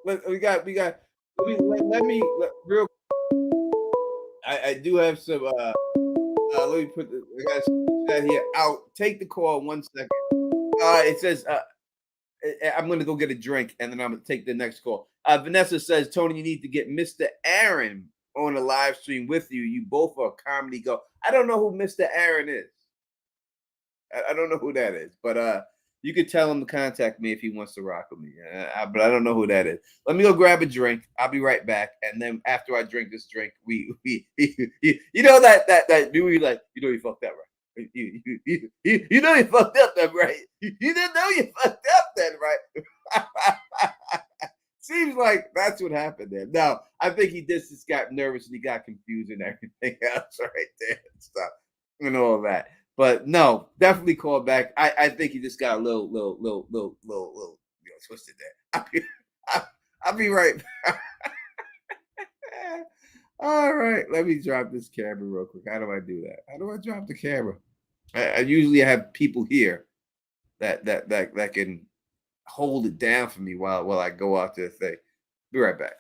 Let me real. I do have some. Let me put I got that here out. Take the call 1 second. It says I'm going to go get a drink and then I'm going to take the next call. Vanessa says, Tony, you need to get Mr. Aaron on a live stream with you. You both are comedy go. I don't know who Mr. Aaron is. I don't know who that is, but you could tell him to contact me if he wants to rock with me. But I don't know who that is. Let me go grab a drink. I'll be right back. And then after I drink this drink, we you know that movie, like, you know you fucked up, right? You know you fucked up then, right? You didn't know you fucked up then, right? Seems like that's what happened there. No, I think he just got nervous and he got confused and everything else right there and stuff and all that. But no, definitely call back. I think he just got a little twisted there. I'll be right back. All right, let me drop this camera real quick. How do I do that? How do I drop the camera? I usually have people here that can hold it down for me while I go out to the thing. Be right back.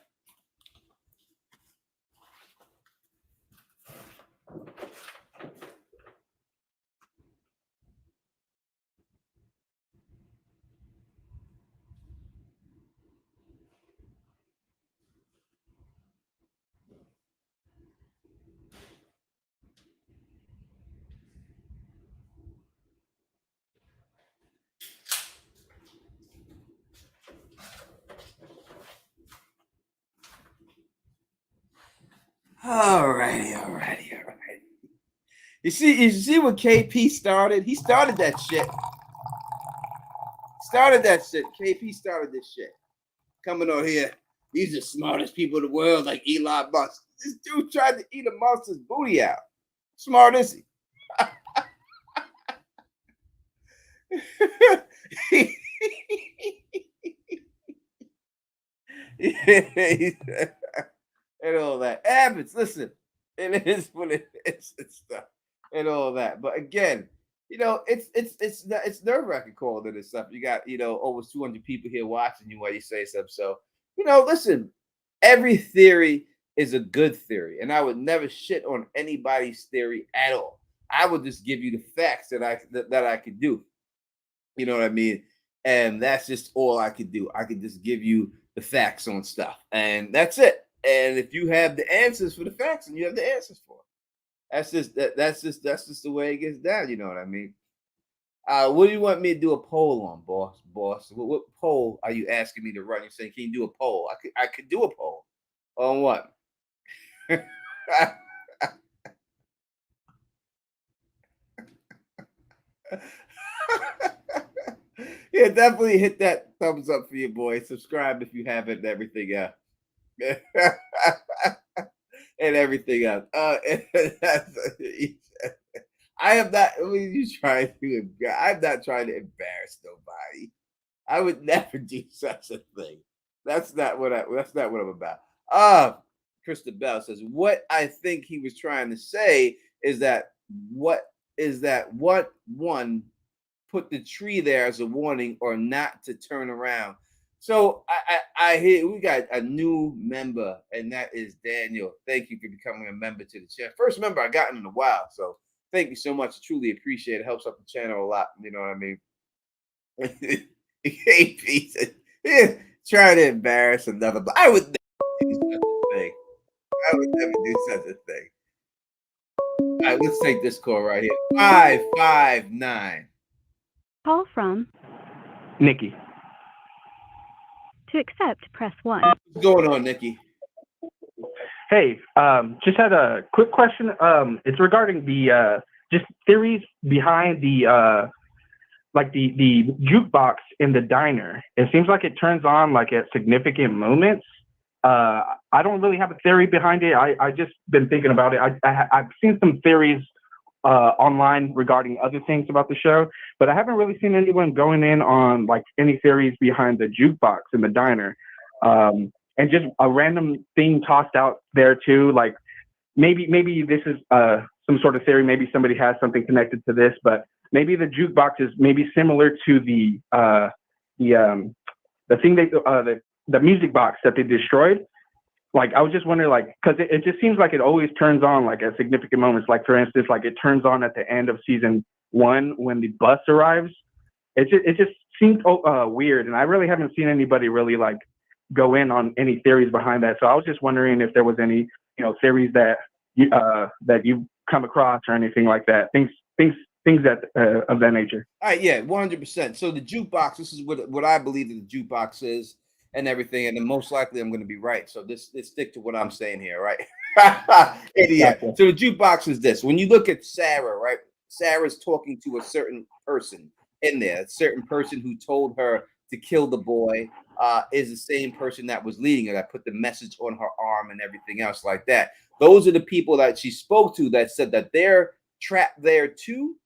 Alrighty. You see what KP started? He started that shit. KP started this shit. Coming on here. He's the smartest people in the world, like Elon Musk. This dude tried to eat a monster's booty out. Smart is he? And all that. Abbots, listen, it is what it is and stuff and all that. But again, it's nerve-wracking calling this stuff. You got, over 200 people here watching you while you say stuff. So, listen, every theory is a good theory, and I would never shit on anybody's theory at all. I would just give you the facts that I could do. You know what I mean? And that's just all I could do. I could just give you the facts on stuff, and that's it. And if you have the answers for the facts, and you have the answers for it, that's just the way it gets down. You know what I mean? What do you want me to do a poll on, boss? What poll are you asking me to run? You're saying, can you do a poll? I could do a poll on what? Yeah, definitely hit that thumbs up for your boy. Subscribe if you haven't, and everything else. And everything else. I am not. I'm not trying to embarrass nobody. I would never do such a thing. That's not what I'm about. Krista Bell says, what I think he was trying to say is that what one put the tree there as a warning or not to turn around. So I hear we got a new member, and that is Daniel. Thank you for becoming a member to the channel. First member I gotten in a while, so thank you so much. I truly appreciate it. Helps out the channel a lot. You know what I mean? Yeah, trying to embarrass another, but I would never do such a thing. I would never do such a thing. All right, let's take this call right here. 559. Call from Nikki. To accept, press 1. What's going on, Nikki? Hey, just had a quick question. It's regarding the just theories behind the the jukebox in the diner. It seems like it turns on like at significant moments. I don't really have a theory behind it. I just been thinking about it. I've seen some theories online regarding other things about the show, but I haven't really seen anyone going in on like any theories behind the jukebox in the diner. And just a random thing tossed out there too, like maybe this is some sort of theory. Maybe somebody has something connected to this, but maybe the jukebox is maybe similar to the thing the music box that they destroyed. Like, I was just wondering, like, because it just seems like it always turns on, like, at significant moments. Like, for instance, like, it turns on at the end of season 1 when the bus arrives. It just seems weird, and I really haven't seen anybody really, like, go in on any theories behind that. So I was just wondering if there was any, theories that you've come across or anything like that. Things things that of that nature. All right, yeah, 100%. So the jukebox, this is what I believe that the jukebox is and everything, and then most likely I'm going to be right. So this stick to what I'm saying here, right? Idiot. Gotcha. So the jukebox is this. When you look at Sarah, right? Sarah's talking to a certain person in there, a certain person who told her to kill the boy. Is the same person that was leading her, that put the message on her arm and everything else like that. Those are the people that she spoke to that said that they're trapped there too,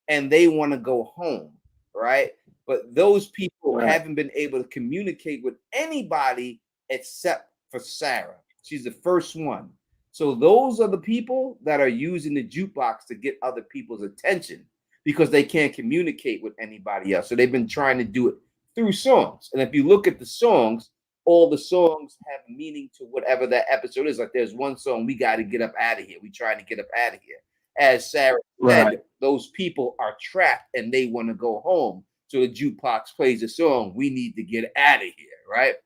and they want to go home, right? But those people Right. haven't been able to communicate with anybody except for Sarah. She's the first one. So those are the people that are using the jukebox to get other people's attention because they can't communicate with anybody else. So they've been trying to do it through songs. And if you look at the songs, all the songs have meaning to whatever that episode is. Like there's one song, "We Got to Get Up Out of Here." We trying to get up out of here. As Sarah said, Right. those people are trapped and they want to go home. So the jukebox plays a song, "We Need to Get Out of Here," right?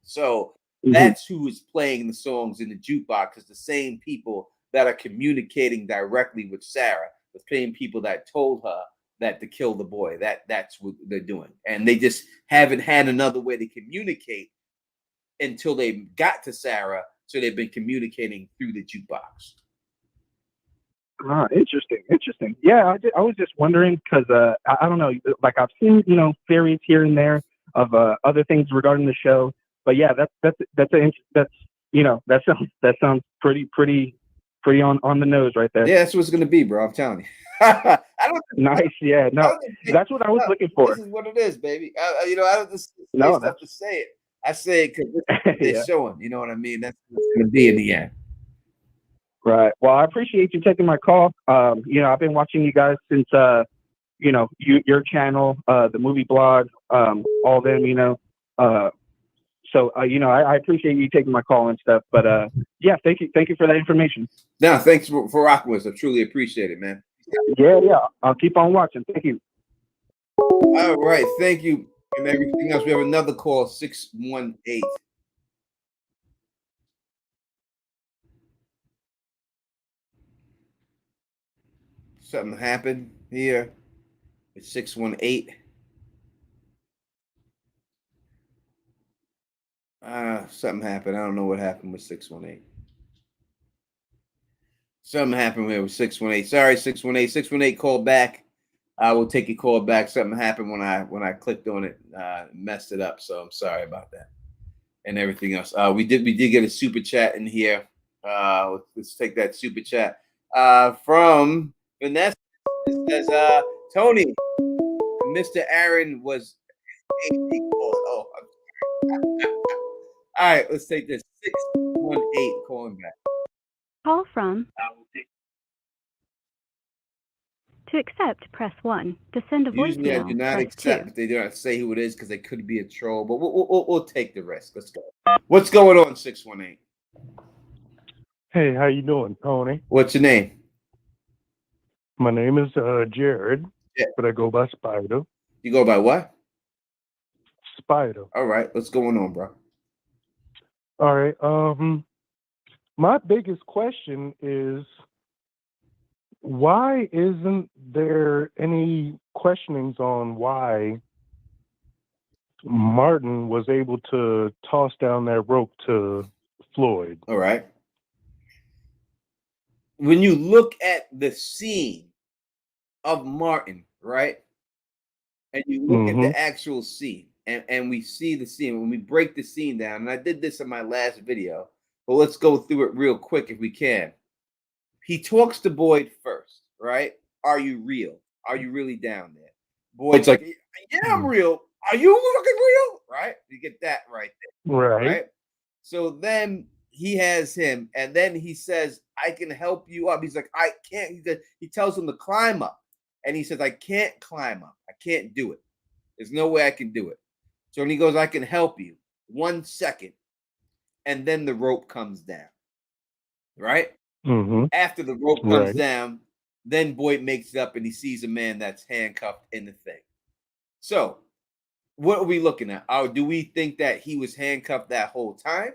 So that's who is playing the songs in the jukebox. It's the same people that are communicating directly with Sarah, the same people that told her that to kill the boy. That's what they're doing. And they just haven't had another way to communicate until they got to Sarah. So they've been communicating through the jukebox. Interesting. Yeah, I was just wondering because I don't know, like I've seen theories here and there of other things regarding the show, but yeah, that sounds pretty on the nose right there. Yeah, that's what it's gonna be, bro. I'm telling you. I don't. Nice. Yeah. No, that's what I was looking for. This is what it is, baby. I don't just say No, stuff to say it. I say it because Yeah. it's showing. You know what I mean? That's what it's gonna be in the end. Right. Well, I appreciate you taking my call. I've been watching you guys since your channel, the movie blog, all them, so I appreciate you taking my call and stuff. But yeah, thank you for that information. No, thanks for rocking with us. I truly appreciate it, man. Yeah, I'll keep on watching. Thank you. All right, thank you. And everything else. We have another call, 618. Something happened here. It's 618. Something happened. I don't know what happened with 618. Something happened here with 618. Sorry, 618. 618 call back. I will take your call back. Something happened when I clicked on it, messed it up. So I'm sorry about that. And everything else. We did get a super chat in here. Let's take that super chat. From Vanessa. It says Tony, Mr. Aaron was oh, all right, let's take this. 618 calling back. Call from. To accept, press 1. To send a Usually I do voicemail, not press accept 2. if they do not say who it is because they could be a troll, but we'll take the risk. Let's go. What's going on, 618? Hey, how you doing, Tony? What's your name? My name is Jared, Yeah. but I go by Spider. You go by what? Spider. All right, what's going on, bro? All right. My biggest question is, why isn't there any questionings on why Martin was able to toss down that rope to Floyd? All right. When you look at the scene of Martin, right? And you look at the actual scene, and we see the scene, when we break the scene down, and I did this in my last video, but let's go through it real quick if we can. He talks to Boyd first, right? Are you real? Are you really down there? Boyd's like, yeah, I'm real. Are you looking real? Right? You get that right there. Right. So then he has him, and then he says, I can help you up. He's like, I can't. He tells him to climb up. And he says, I can't climb up. I can't do it. There's no way I can do it. So when he goes, I can help you. 1 second. And then the rope comes down. Right? After the rope comes down, then Boyd makes it up and he sees a man that's handcuffed in the thing. So what are we looking at? Do we think that he was handcuffed that whole time?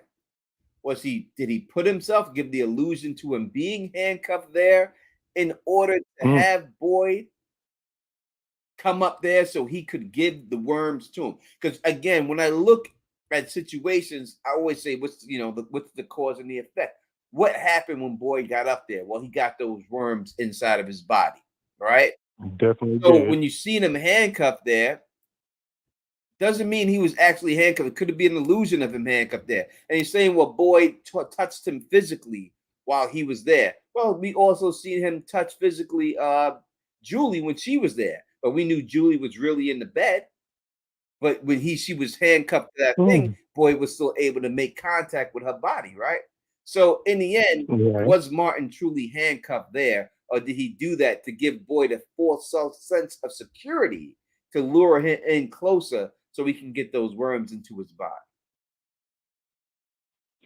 Did he put himself, give the illusion to him being handcuffed there in order to have Boyd come up there so he could give the worms to him. Because again, when I look at situations, I always say, what's the cause and the effect? What happened when Boyd got up there? Well, he got those worms inside of his body, right? Definitely So did. when you seen him handcuffed there, doesn't mean he was actually handcuffed. It could be an illusion of him handcuffed there. And he's saying, well, Boyd touched him physically while he was there. Well, we also seen him touch physically Julie when she was there, but we knew Julie was really in the bed. But when she was handcuffed to that thing, Boyd was still able to make contact with her body, right? So in the end, Right. was Martin truly handcuffed there, or did he do that to give Boyd a false sense of security to lure him in closer so we can get those worms into his body?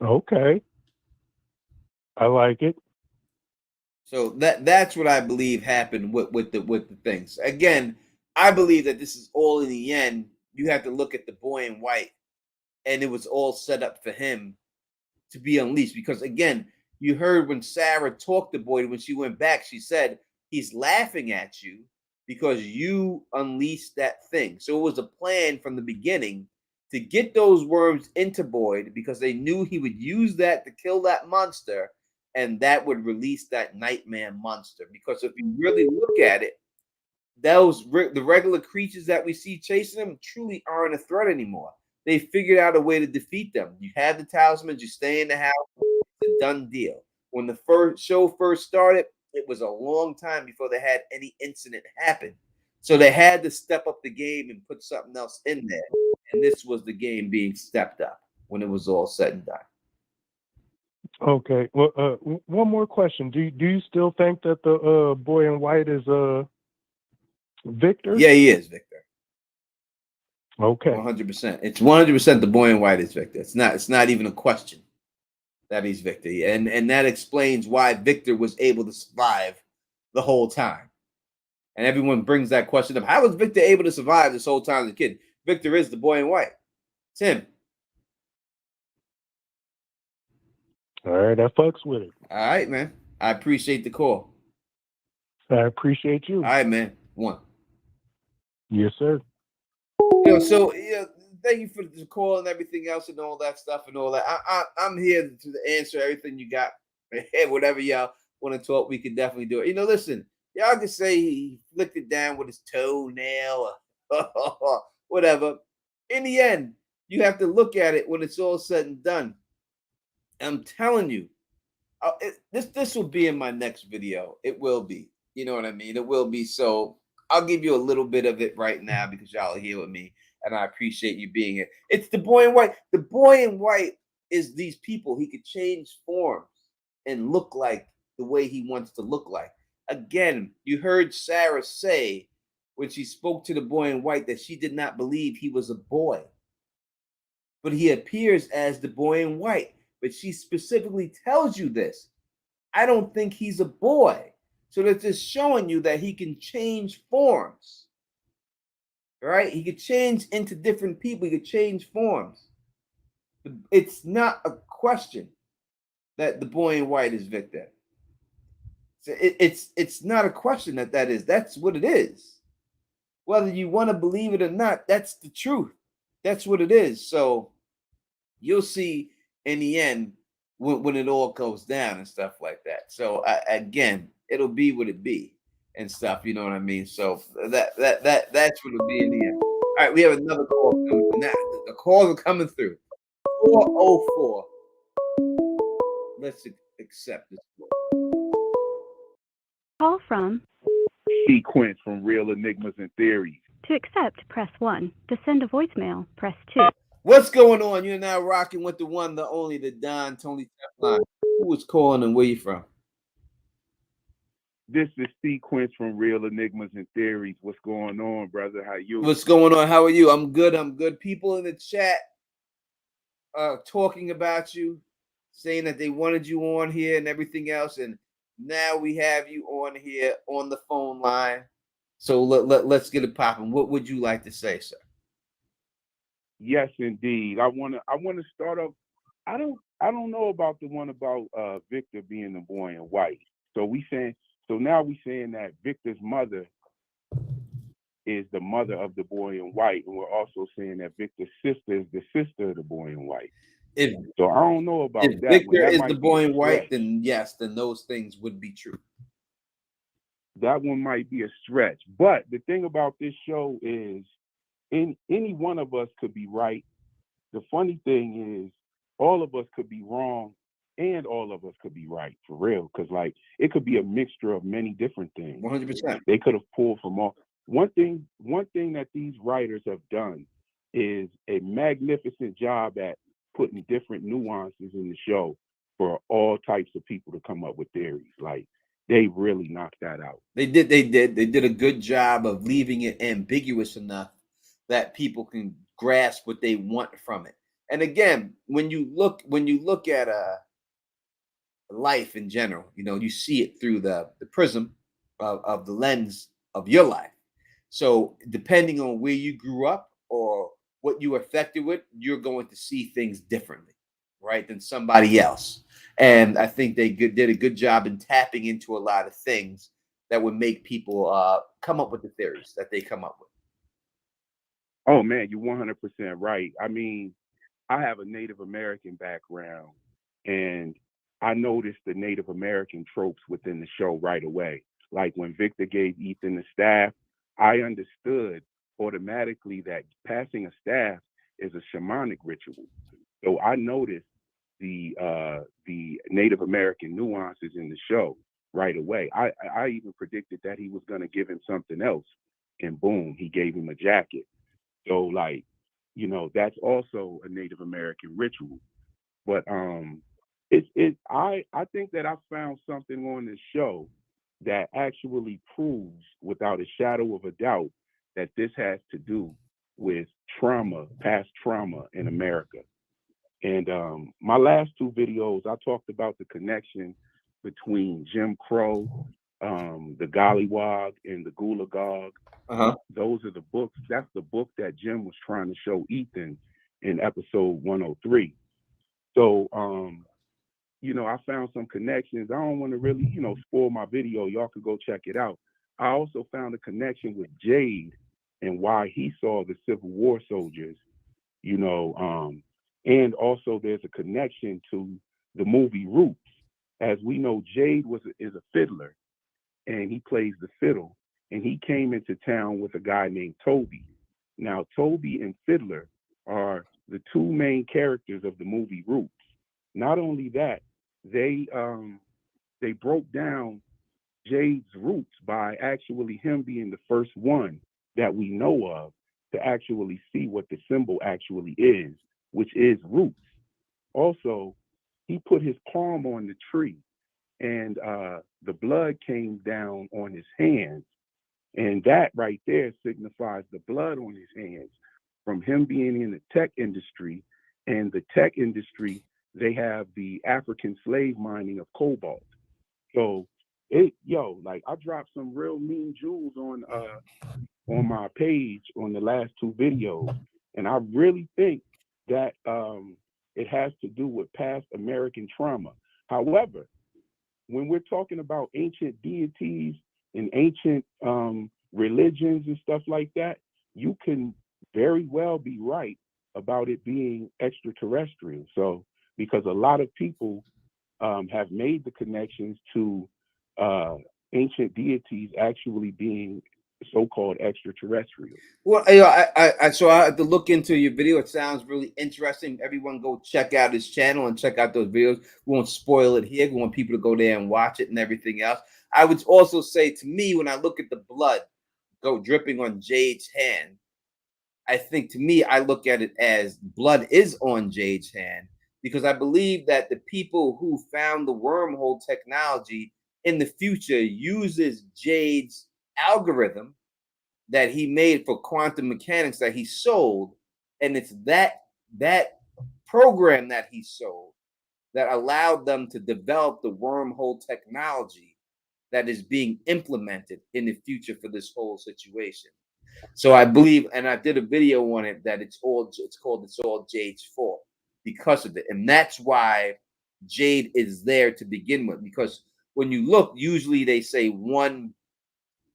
Okay. I like it. So that's what I believe happened with the things. Again, I believe that this is all in the end. You have to look at the boy in white, and it was all set up for him to be unleashed. Because again, you heard when Sarah talked to Boyd when she went back, she said he's laughing at you because you unleashed that thing. So it was a plan from the beginning to get those worms into Boyd because they knew he would use that to kill that monster, and that would release that nightmare monster. Because if you really look at it, the regular creatures that we see chasing them truly aren't a threat anymore. They figured out a way to defeat them. You have the talismans, you stay in the house, it's a done deal. When the show first started, it was a long time before they had any incident happen. So they had to step up the game and put something else in there. And this was the game being stepped up when it was all said and done. Okay. Well, one more question. Do you still think that the boy in white is Victor? Yeah, he is Victor. Okay. 100%. It's 100% the boy in white is Victor. It's not even a question that he's Victor. And that explains why Victor was able to survive the whole time. And everyone brings that question up. How was Victor able to survive this whole time as a kid? Victor is the boy in white. It's him. All right, I fucks with it. All right, man. I appreciate the call. I appreciate you. All right, man. One. Yes, sir. So thank you for the call and everything else and all that stuff and all that. I'm here to answer everything you got. Whatever y'all want to talk, we can definitely do it. Listen, y'all can say he flicked it down with his toenail or whatever. In the end, you have to look at it when it's all said and done. I'm telling you, this will be in my next video. It will be. You know what I mean? It will be. So I'll give you a little bit of it right now because y'all are here with me, and I appreciate you being here. It's the boy in white. The boy in white is these people. He could change forms and look like the way he wants to look like. Again, you heard Sarah say when she spoke to the boy in white that she did not believe he was a boy, but he appears as the boy in white. But she specifically tells you this. I don't think he's a boy. So that's just showing you that he can change forms. Right? He could change into different people. He could change forms. It's not a question that the boy in white is Victor. It's not a question that is. That's what it is. Whether you want to believe it or not, that's the truth. That's what it is. So you'll see in the end when it all goes down and stuff like that. So again, it'll be what it be and stuff. You know what I mean? So that's what it'll be in the end. All right, we have another call coming through. Now, the calls are coming through. 404. Let's accept this. Call from. Sequence from Real Enigmas and Theories. To accept, press 1. To send a voicemail, press 2. What's going on? You're now rocking with the one, the only, the Don Tony Teflon. Who was calling and where you from? This is Sequence from Real Enigmas and Theories. What's going on, brother? How you? What's going on? How are you? I'm good. I'm good. People in the chat talking about you, saying that they wanted you on here and everything else. And now we have you on here on the phone line. So let's get it popping. What would you like to say, sir? Yes, indeed. I wanna start off. I don't know about the one about Victor being the boy in white. So now we saying that Victor's mother is the mother of the boy in white, and we're also saying that Victor's sister is the sister of the boy in white. If So I don't know about if that one. Victor That is the might be a boy in white, stretch. then yes, then those things would be true. That one might be a stretch. But the thing about this show is, any one of us could be right. The funny thing is, all of us could be wrong, and all of us could be right, for real. Because like it could be a mixture of many different things. 100%. They could have pulled from all. One thing that these writers have done is a magnificent job at putting different nuances in the show for all types of people to come up with theories. Like they really knocked that out. They did a good job of leaving it ambiguous enough that people can grasp what they want from it. And again, when you look at life in general, you see it through the prism of the lens of your life. So depending on where you grew up or what you were affected with, you're going to see things differently, right, than somebody else. And I think they did a good job in tapping into a lot of things that would make people come up with the theories that they come up with. Oh man, you're 100% right. I mean, I have a Native American background, and I noticed the Native American tropes within the show right away. Like when Victor gave Ethan the staff, I understood automatically that passing a staff is a shamanic ritual. So I noticed the Native American nuances in the show right away. I even predicted that he was going to give him something else, and boom, he gave him a jacket. So like, that's also a Native American ritual. But I think that I found something on this show that actually proves without a shadow of a doubt that this has to do with trauma, past trauma in America. And my last two videos, I talked about the connection between Jim Crow, the Gollywog, and the Gulagog. Those are the books. That's the book that Jim was trying to show Ethan in episode 103. So, I found some connections. I don't want to really, spoil my video. Y'all can go check it out. I also found a connection with Jade and why he saw the Civil War soldiers, and also there's a connection to the movie Roots. As we know, Jade is a fiddler, and he plays the fiddle. And he came into town with a guy named Toby. Now, Toby and Fiddler are the two main characters of the movie Roots. Not only that, they broke down Jade's roots by actually him being the first one that we know of to actually see what the symbol actually is, which is roots. Also, he put his palm on the tree, and the blood came down on his hands. And that right there signifies the blood on his hands from him being in the tech industry. And the tech industry, they have the African slave mining of cobalt. So I dropped some real mean jewels on my page on the last two videos. And I really think that it has to do with past American trauma. However, when we're talking about ancient deities and ancient religions and stuff like that, you can very well be right about it being extraterrestrial. So, because a lot of people have made the connections to ancient deities actually being so-called extraterrestrial. Well, so I have to look into your video. It sounds really interesting. Everyone go check out his channel and check out those videos. We won't spoil it here. We want people to go there and watch it and everything else. I would also say, to me, when I look at the blood go dripping on Jade's hand, I think, to me, I look at it as blood is on Jade's hand, because I believe that the people who found the wormhole technology in the future uses Jade's algorithm that he made for quantum mechanics that he sold, and it's that program that he sold that allowed them to develop the wormhole technology that is being implemented in the future for this whole situation. So I believe, and I did a video on it, that it's all Jade's fault because of it. And that's why Jade is there to begin with. Because when you look, usually they say one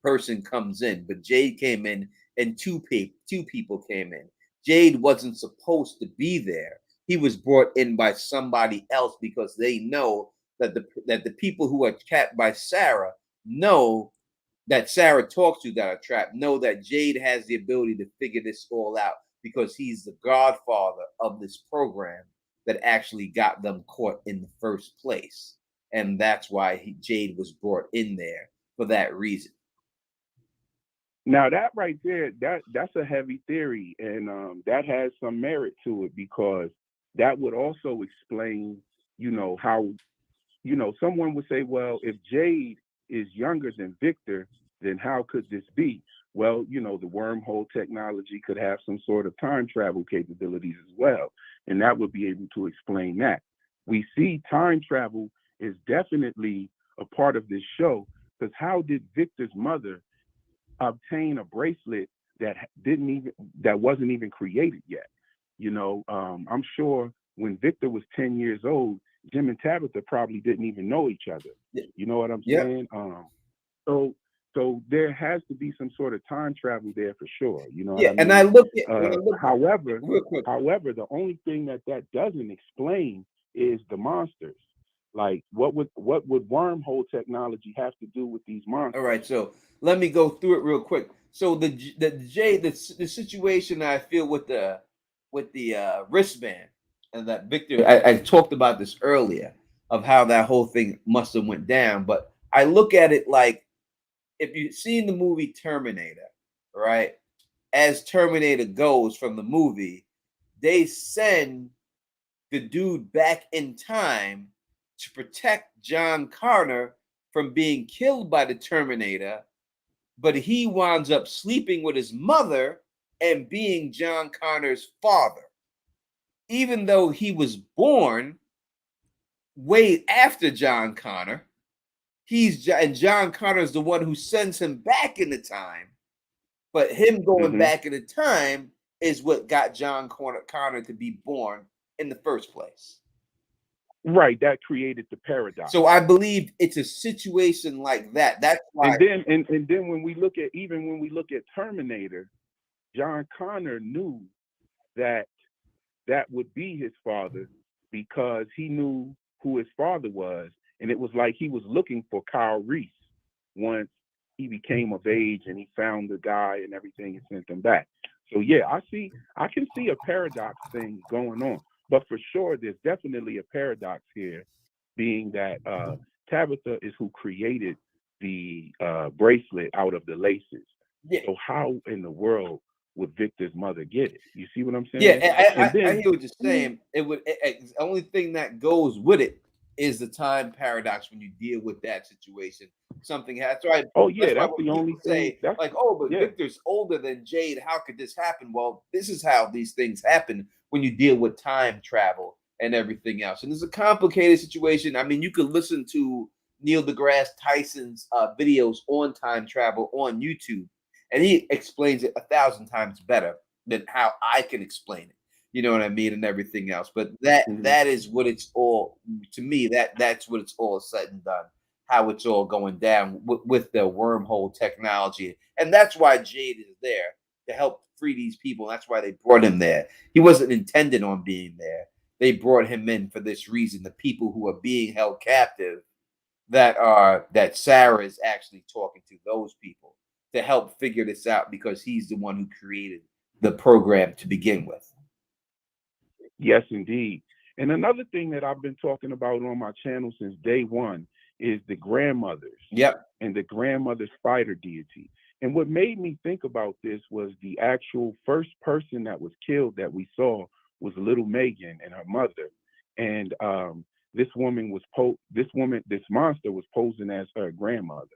person comes in, but Jade came in and two people came in. Jade wasn't supposed to be there. He was brought in by somebody else because they know that the people who are trapped by Sarah know that Sarah talks to that are trapped, know that Jade has the ability to figure this all out because he's the godfather of this program that actually got them caught in the first place. And that's why Jade was brought in there for that reason. Now that right there, that's a heavy theory, and that has some merit to it because that would also explain, how, someone would say, well, if Jade is younger than Victor, then how could this be? Well, the wormhole technology could have some sort of time travel capabilities as well, and that would be able to explain that. We see time travel is definitely a part of this show because how did Victor's mother obtain a bracelet that wasn't even created yet? I'm sure when Victor was 10 years old, Jim and Tabitha probably didn't even know each other. You know what I'm saying? So there has to be some sort of time travel there for sure. You know what I mean? And I look at however, the only thing that doesn't explain is the monsters. Like, what would wormhole technology have to do with these monsters? All right, so let me go through it real quick. So the situation I feel with the wristband, and that Victor, I talked about this earlier of how that whole thing must have went down, but I look at it like if you've seen the movie Terminator, right? As Terminator goes from the movie, they send the dude back in time to protect John Connor from being killed by the Terminator, but he winds up sleeping with his mother and being John Connor's father. Even though he was born way after John Connor, and John Connor is the one who sends him back in the time, but him going back in the time is what got John Connor to be born in the first place. Right, that created the paradox. So I believe it's a situation like that. That's why. And then when we look at Terminator, John Connor knew that would be his father because he knew who his father was, and it was like he was looking for Kyle Reese once he became of age and he found the guy and everything and sent him back. So yeah, I can see a paradox thing going on. But for sure, there's definitely a paradox here, being that Tabitha is who created the bracelet out of the laces. Yeah. So how in the world would Victor's mother get it? You see what I'm saying? Yeah, I hear what you're saying. The only thing that goes with it is the time paradox when you deal with that situation. Something has right. Oh yeah, that's the only thing. Say like, oh, but Victor's older than Jade. How could this happen? Well, this is how these things happen when you deal with time travel and everything else. And it's a complicated situation. I mean, you could listen to Neil deGrasse Tyson's videos on time travel on YouTube, and he explains it 1,000 times better than how I can explain it. You know what I mean, and everything else. But that is what it's all to me. That's what it's all said and done. How it's all going down with the wormhole technology, and that's why Jade is there to help free these people. That's why they brought him there. He wasn't intended on being there. They brought him in for this reason. The people who are being held captive, that Sarah is actually talking to those people to help figure this out because he's the one who created the program to begin with. Yes, indeed. And another thing that I've been talking about on my channel since day one is the grandmothers. Yep. And the grandmother spider deity. And what made me think about this was the actual first person that was killed that we saw was little Megan and her mother. And this monster was posing as her grandmother.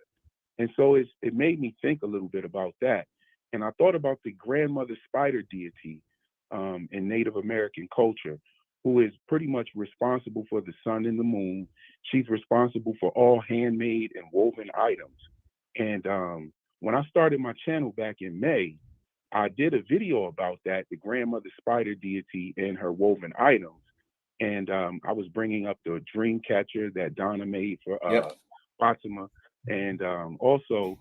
And so it made me think a little bit about that. And I thought about the grandmother spider deity in Native American culture, who is pretty much responsible for the sun and the moon. She's responsible for all handmade and woven items. And when I started my channel back in May, I did a video about that, the grandmother spider deity and her woven items. And I was bringing up the dream catcher that Donna made for Fatima. And also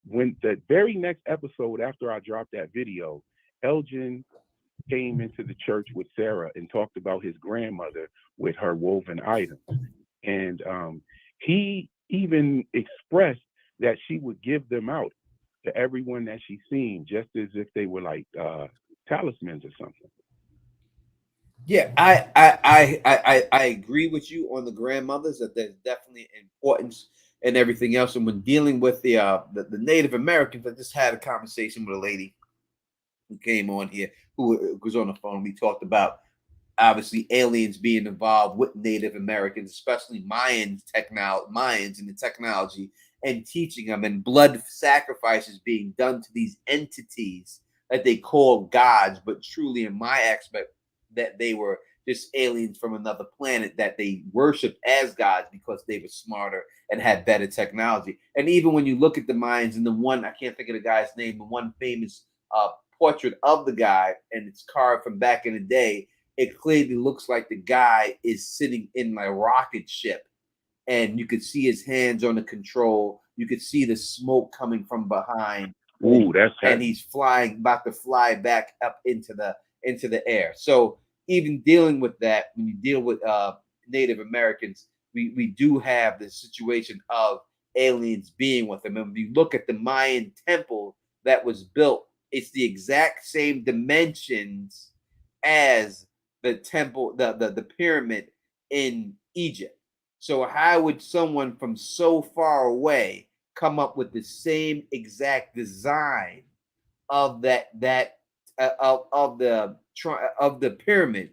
when the very next episode after I dropped that video, Elgin came into the church with Sarah and talked about his grandmother with her woven items. And he even expressed that she would give them out to everyone that she seen, just as if they were like talismans or something. Yeah, I agree with you on the grandmothers that there's definitely importance and everything else. And when dealing with the Native Americans, I just had a conversation with a lady who came on here who was on the phone. We talked about obviously aliens being involved with Native Americans, especially Mayans and the technology, and teaching them, and blood sacrifices being done to these entities that they call gods, but truly, in my aspect, that they were just aliens from another planet that they worshiped as gods because they were smarter and had better technology. And even when you look at the Mayans, and the one, I can't think of the guy's name, the one famous portrait of the guy, and it's carved from back in the day, it clearly looks like the guy is sitting in my rocket ship, and you could see his hands on the control. You could see the smoke coming from behind. Ooh, that's and he's flying, about to fly back up into the air. So even dealing with that, when you deal with Native Americans, we do have the situation of aliens being with them. And when you look at the Mayan temple that was built, it's the exact same dimensions as the temple, the pyramid in Egypt. So how would someone from so far away come up with the same exact design of of the pyramid?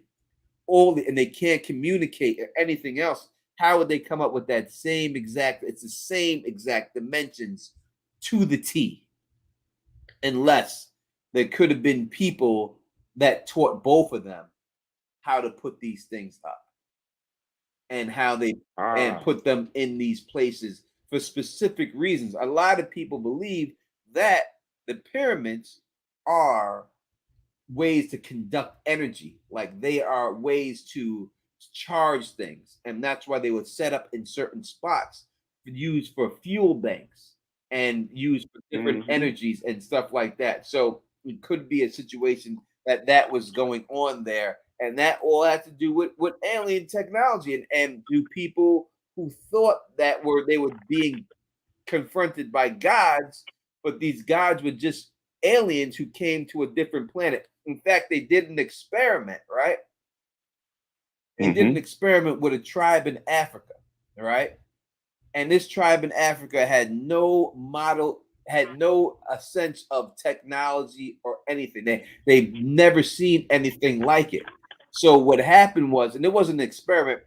And they can't communicate or anything else. How would they come up with that same exact? It's the same exact dimensions to the T, unless there could have been people that taught both of them how to put these things up and how they and put them in these places for specific reasons. A lot of people believe that the pyramids are ways to conduct energy, like they are ways to charge things, and that's why they were set up in certain spots used for fuel banks and used for different energies and stuff like that. So it could be a situation that was going on there, and that all had to do with alien technology, and do people who thought that they were being confronted by gods, but these gods were just aliens who came to a different planet. In fact, they did an experiment, right? They did an experiment with a tribe in Africa, right? And this tribe in Africa had no model, had no sense of technology or anything. They've never seen anything like it. So what happened was, and it was an experiment,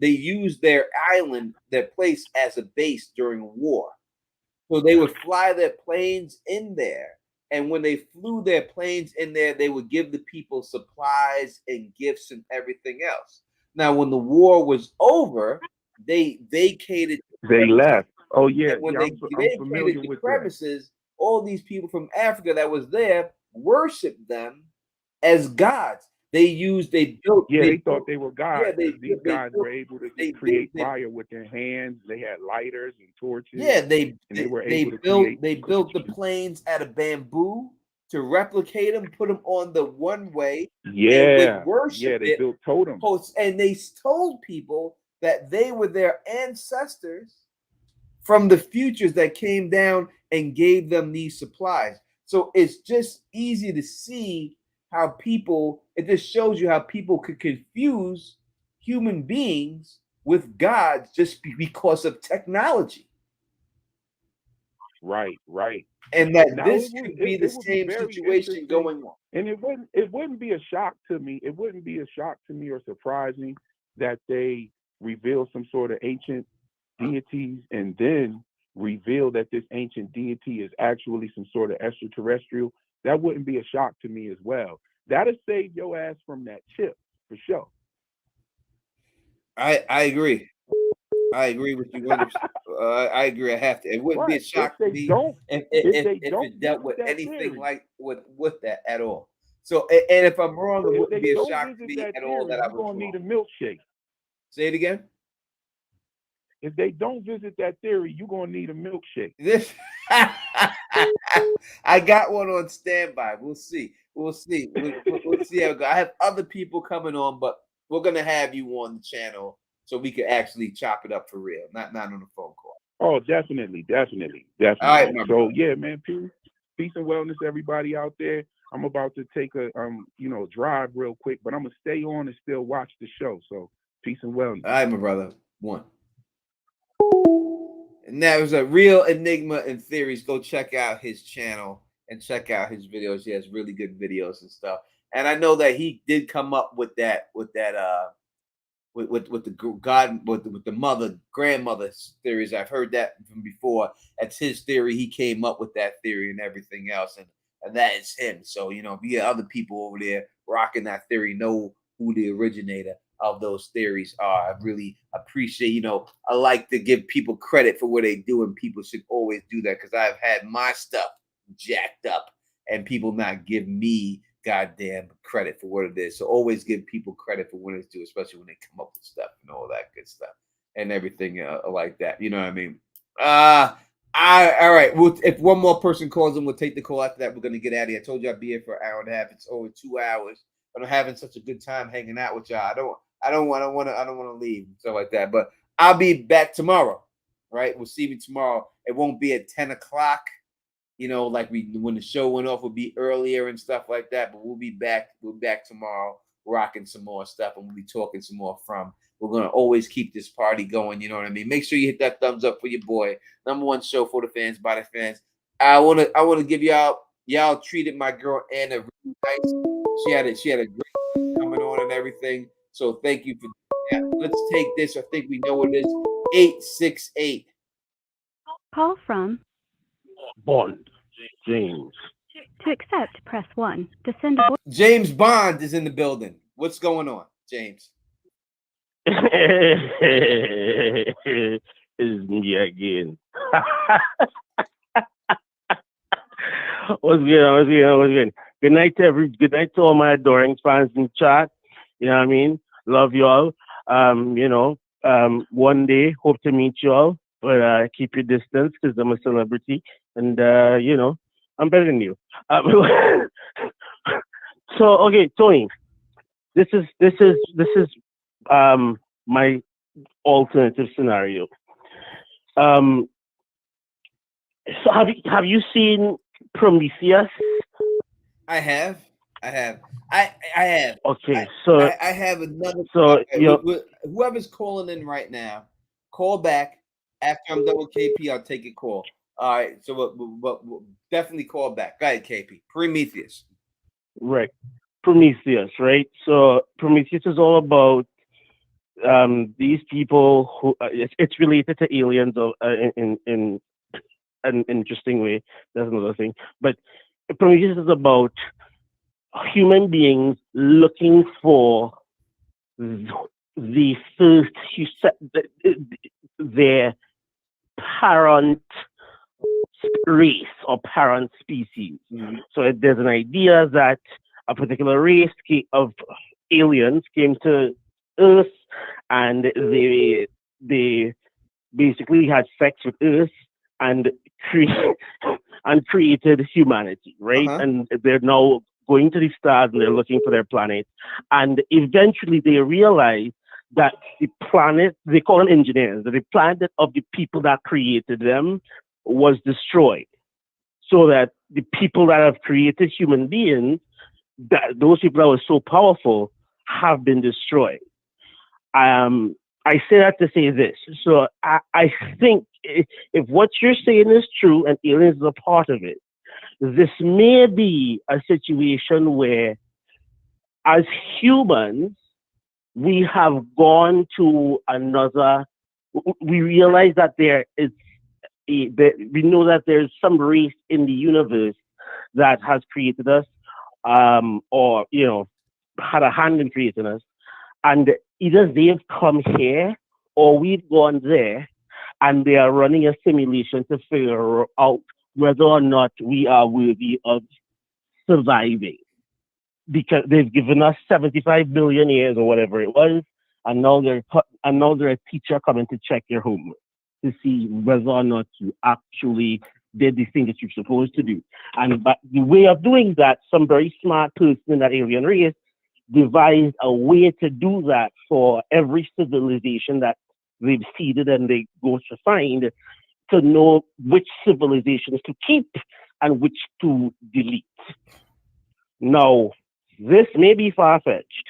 they used their island, their place, as a base during war. So they would fly their planes in there. And when they flew their planes in there, they would give the people supplies and gifts and everything else. Now, when the war was over, they vacated. They left. Oh yeah, And when I'm they familiar vacated the with that. premises, all these people from Africa that was there worshiped them as gods. They built. Yeah, they thought built, they were yeah, gods. These guys were able to create fire with their hands. They had lighters and torches. Yeah, and they were able to create. They built the planes out of bamboo to replicate them, put them on the one way. They would worship they built totems. And they told people that they were their ancestors from the futures that came down and gave them these supplies. So it's just easy to see how people, it just shows you how people could confuse human beings with gods just because of technology. Right. And that Now, this could be the same situation going on. And it wouldn't be a shock to me. It wouldn't be a shock to me or surprising that they reveal some sort of ancient deities and then reveal that this ancient deity is actually some sort of extraterrestrial. That wouldn't be a shock to me as well. That'll save your ass from that chip for sure. I agree. I agree with you 100%. I agree. I have to. It wouldn't be a shock to me if it dealt with anything like with that at all. So, and if I'm wrong, it wouldn't be a shock to me at all that I was wrong. Need a milkshake. Say it again. If they don't visit that theory, you're gonna need a milkshake. This I got one on standby. We'll see. We'll see. We'll see how it goes. I have other people coming on, but we're gonna have you on the channel so we can actually chop it up for real, not on the phone call. Oh, definitely. All right, my So brother. yeah, man, peace and wellness, everybody out there. I'm about to take a drive real quick, but I'm gonna stay on and still watch the show. So peace and wellness. All right, my brother. One. And that was a real enigma and theories. Go check out his channel and check out his videos. He has really good videos and stuff. And I know that he did come up with that with the mother grandmother theories. I've heard that from before. That's his theory. He came up with that theory and everything else, and that is him. So if you have other people over there rocking that theory, know who the originator of those theories are. I really appreciate. I like to give people credit for what they do, and people should always do that because I've had my stuff jacked up, and people not give me goddamn credit for what it is. So always give people credit for what it's due, especially when they come up with stuff and all that good stuff and everything like that. You know what I mean? All right. If one more person calls in, we'll take the call. After that, we're gonna get out of here. I told you I'd be here for an hour and a half. It's over 2 hours, but I'm having such a good time hanging out with y'all. I don't want to leave and stuff like that. But I'll be back tomorrow. Right? We'll see me tomorrow. It won't be at 10 o'clock. Like when the show went off, would be earlier and stuff like that. But we'll be back. We'll be back tomorrow, rocking some more stuff, and we'll be talking some more from. We're gonna always keep this party going. You know what I mean? Make sure you hit that thumbs up for your boy. #1 show for the fans, by the fans. I wanna give y'all treated my girl Anna really nice. She had a great coming on and everything. So thank you for that. Let's take this. I think we know what it is. 868. Call from. Bond. James. To accept, press 1. To send a voice. James Bond is in the building. What's going on, James? It's me again. What's good? Good night to all my adoring fans in chat. You know what I mean? Love you all. One day hope to meet you all, but keep your distance because I'm a celebrity, and I'm better than you. So okay, Tony, this is my alternative scenario. So have you seen Prometheus? I have. I have. Okay, so I have another. So whoever's calling in right now, call back after I'm done with KP. I'll take a call. All right. So we'll definitely call back. Go ahead, KP. Prometheus. Right. Prometheus, right? So Prometheus is all about these people who it's related to aliens in an interesting way. That's another thing. But Prometheus is about human beings looking for the first their parent race or parent species. Mm-hmm. So there's an idea that a particular race of aliens came to Earth and they basically had sex with Earth and created humanity, right? Uh-huh. And they're now going to the stars and they're looking for their planet. And eventually they realize that the planet, they call them engineers, that the planet of the people that created them was destroyed. So that the people that have created human beings, that those people that were so powerful, have been destroyed. I say that to say this. So I think if what you're saying is true and aliens is a part of it, this may be a situation where, as humans, we have gone to another. We realize that we know that there's some race in the universe that has created us, or had a hand in creating us, and either they've come here or we've gone there, and they are running a simulation to figure out whether or not we are worthy of surviving. Because they've given us 75 billion years or whatever it was, and now they're a teacher coming to check your homework to see whether or not you actually did the thing that you're supposed to do. And but the way of doing that, some very smart person in that alien race devised a way to do that for every civilization that they've seeded and they go to find, to know which civilizations to keep and which to delete. Now, this may be far-fetched,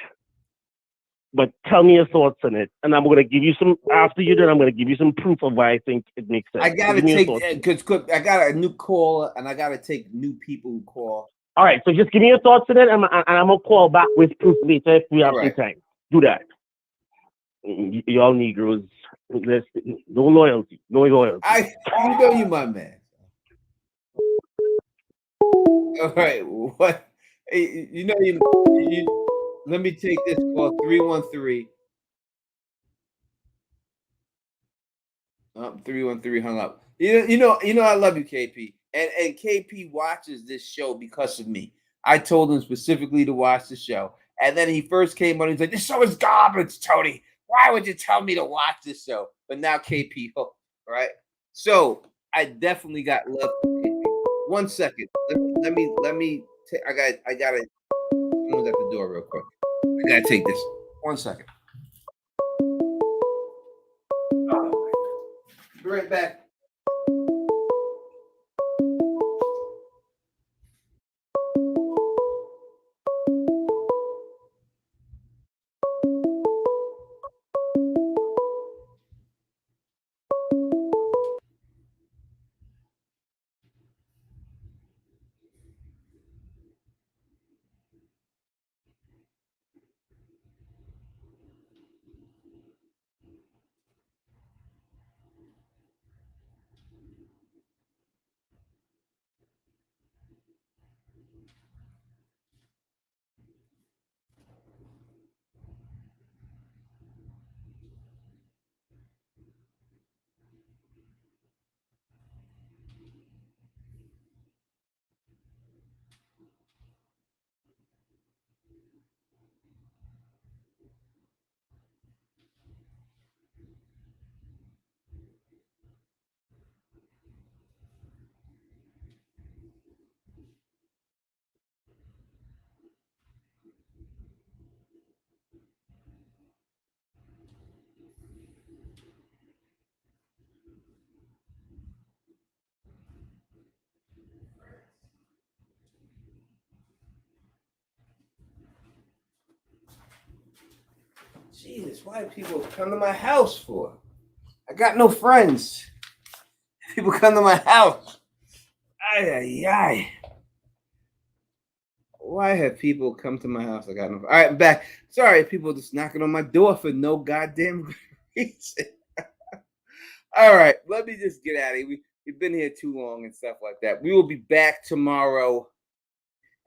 but tell me your thoughts on it. And I'm going to give you some, after you're done, I'm going to give you some proof of why I think it makes sense. I got to take, because I got a new caller, and I got to take new people who call. All right, so just give me your thoughts on it, and I'm going to call back with proof later if we have some time. Do that. Y'all Negroes, no loyalty, no loyalty. You know you my man. All right, what? Hey, you know you. Let me take this call. 313. 313 hung up. You know. I love you, KP, and KP watches this show because of me. I told him specifically to watch the show, and then he first came on. He's like, "This show is garbage, Tony. Why would you tell me to watch this show?" But now KP hooked, right? So I definitely got love for KP. 1 second. Let me. I gotta. Someone's at the door real quick. I gotta take this. 1 second. Be right back. Jesus, why do people come to my house for? I got no friends. People come to my house. Ay. Why have people come to my house? I got no. All right, I'm back. Sorry, people just knocking on my door for no goddamn reason. All right, let me just get out of here. We've been here too long and stuff like that. We will be back tomorrow,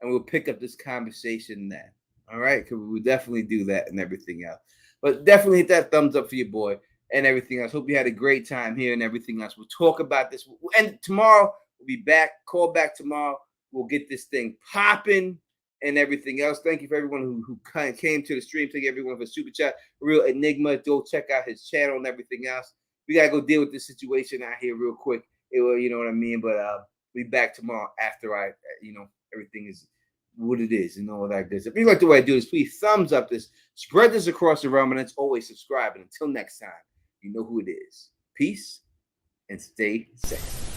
and we'll pick up this conversation then. All right, because we will definitely do that and everything else. But definitely hit that thumbs up for your boy and everything else. Hope you had a great time here and everything else. We'll talk about this. And tomorrow, we'll be back. Call back tomorrow. We'll get this thing popping and everything else. Thank you for everyone who came to the stream. Thank you everyone for Super Chat. Real Enigma. Go check out his channel and everything else. We got to go deal with this situation out here real quick. You know what I mean? But we'll be back tomorrow after everything is what it is and all that good stuff. If you like the way I do this, please thumbs up this, spread this across the realm, and it's always subscribe. And until next time, you know who it is. Peace and stay safe.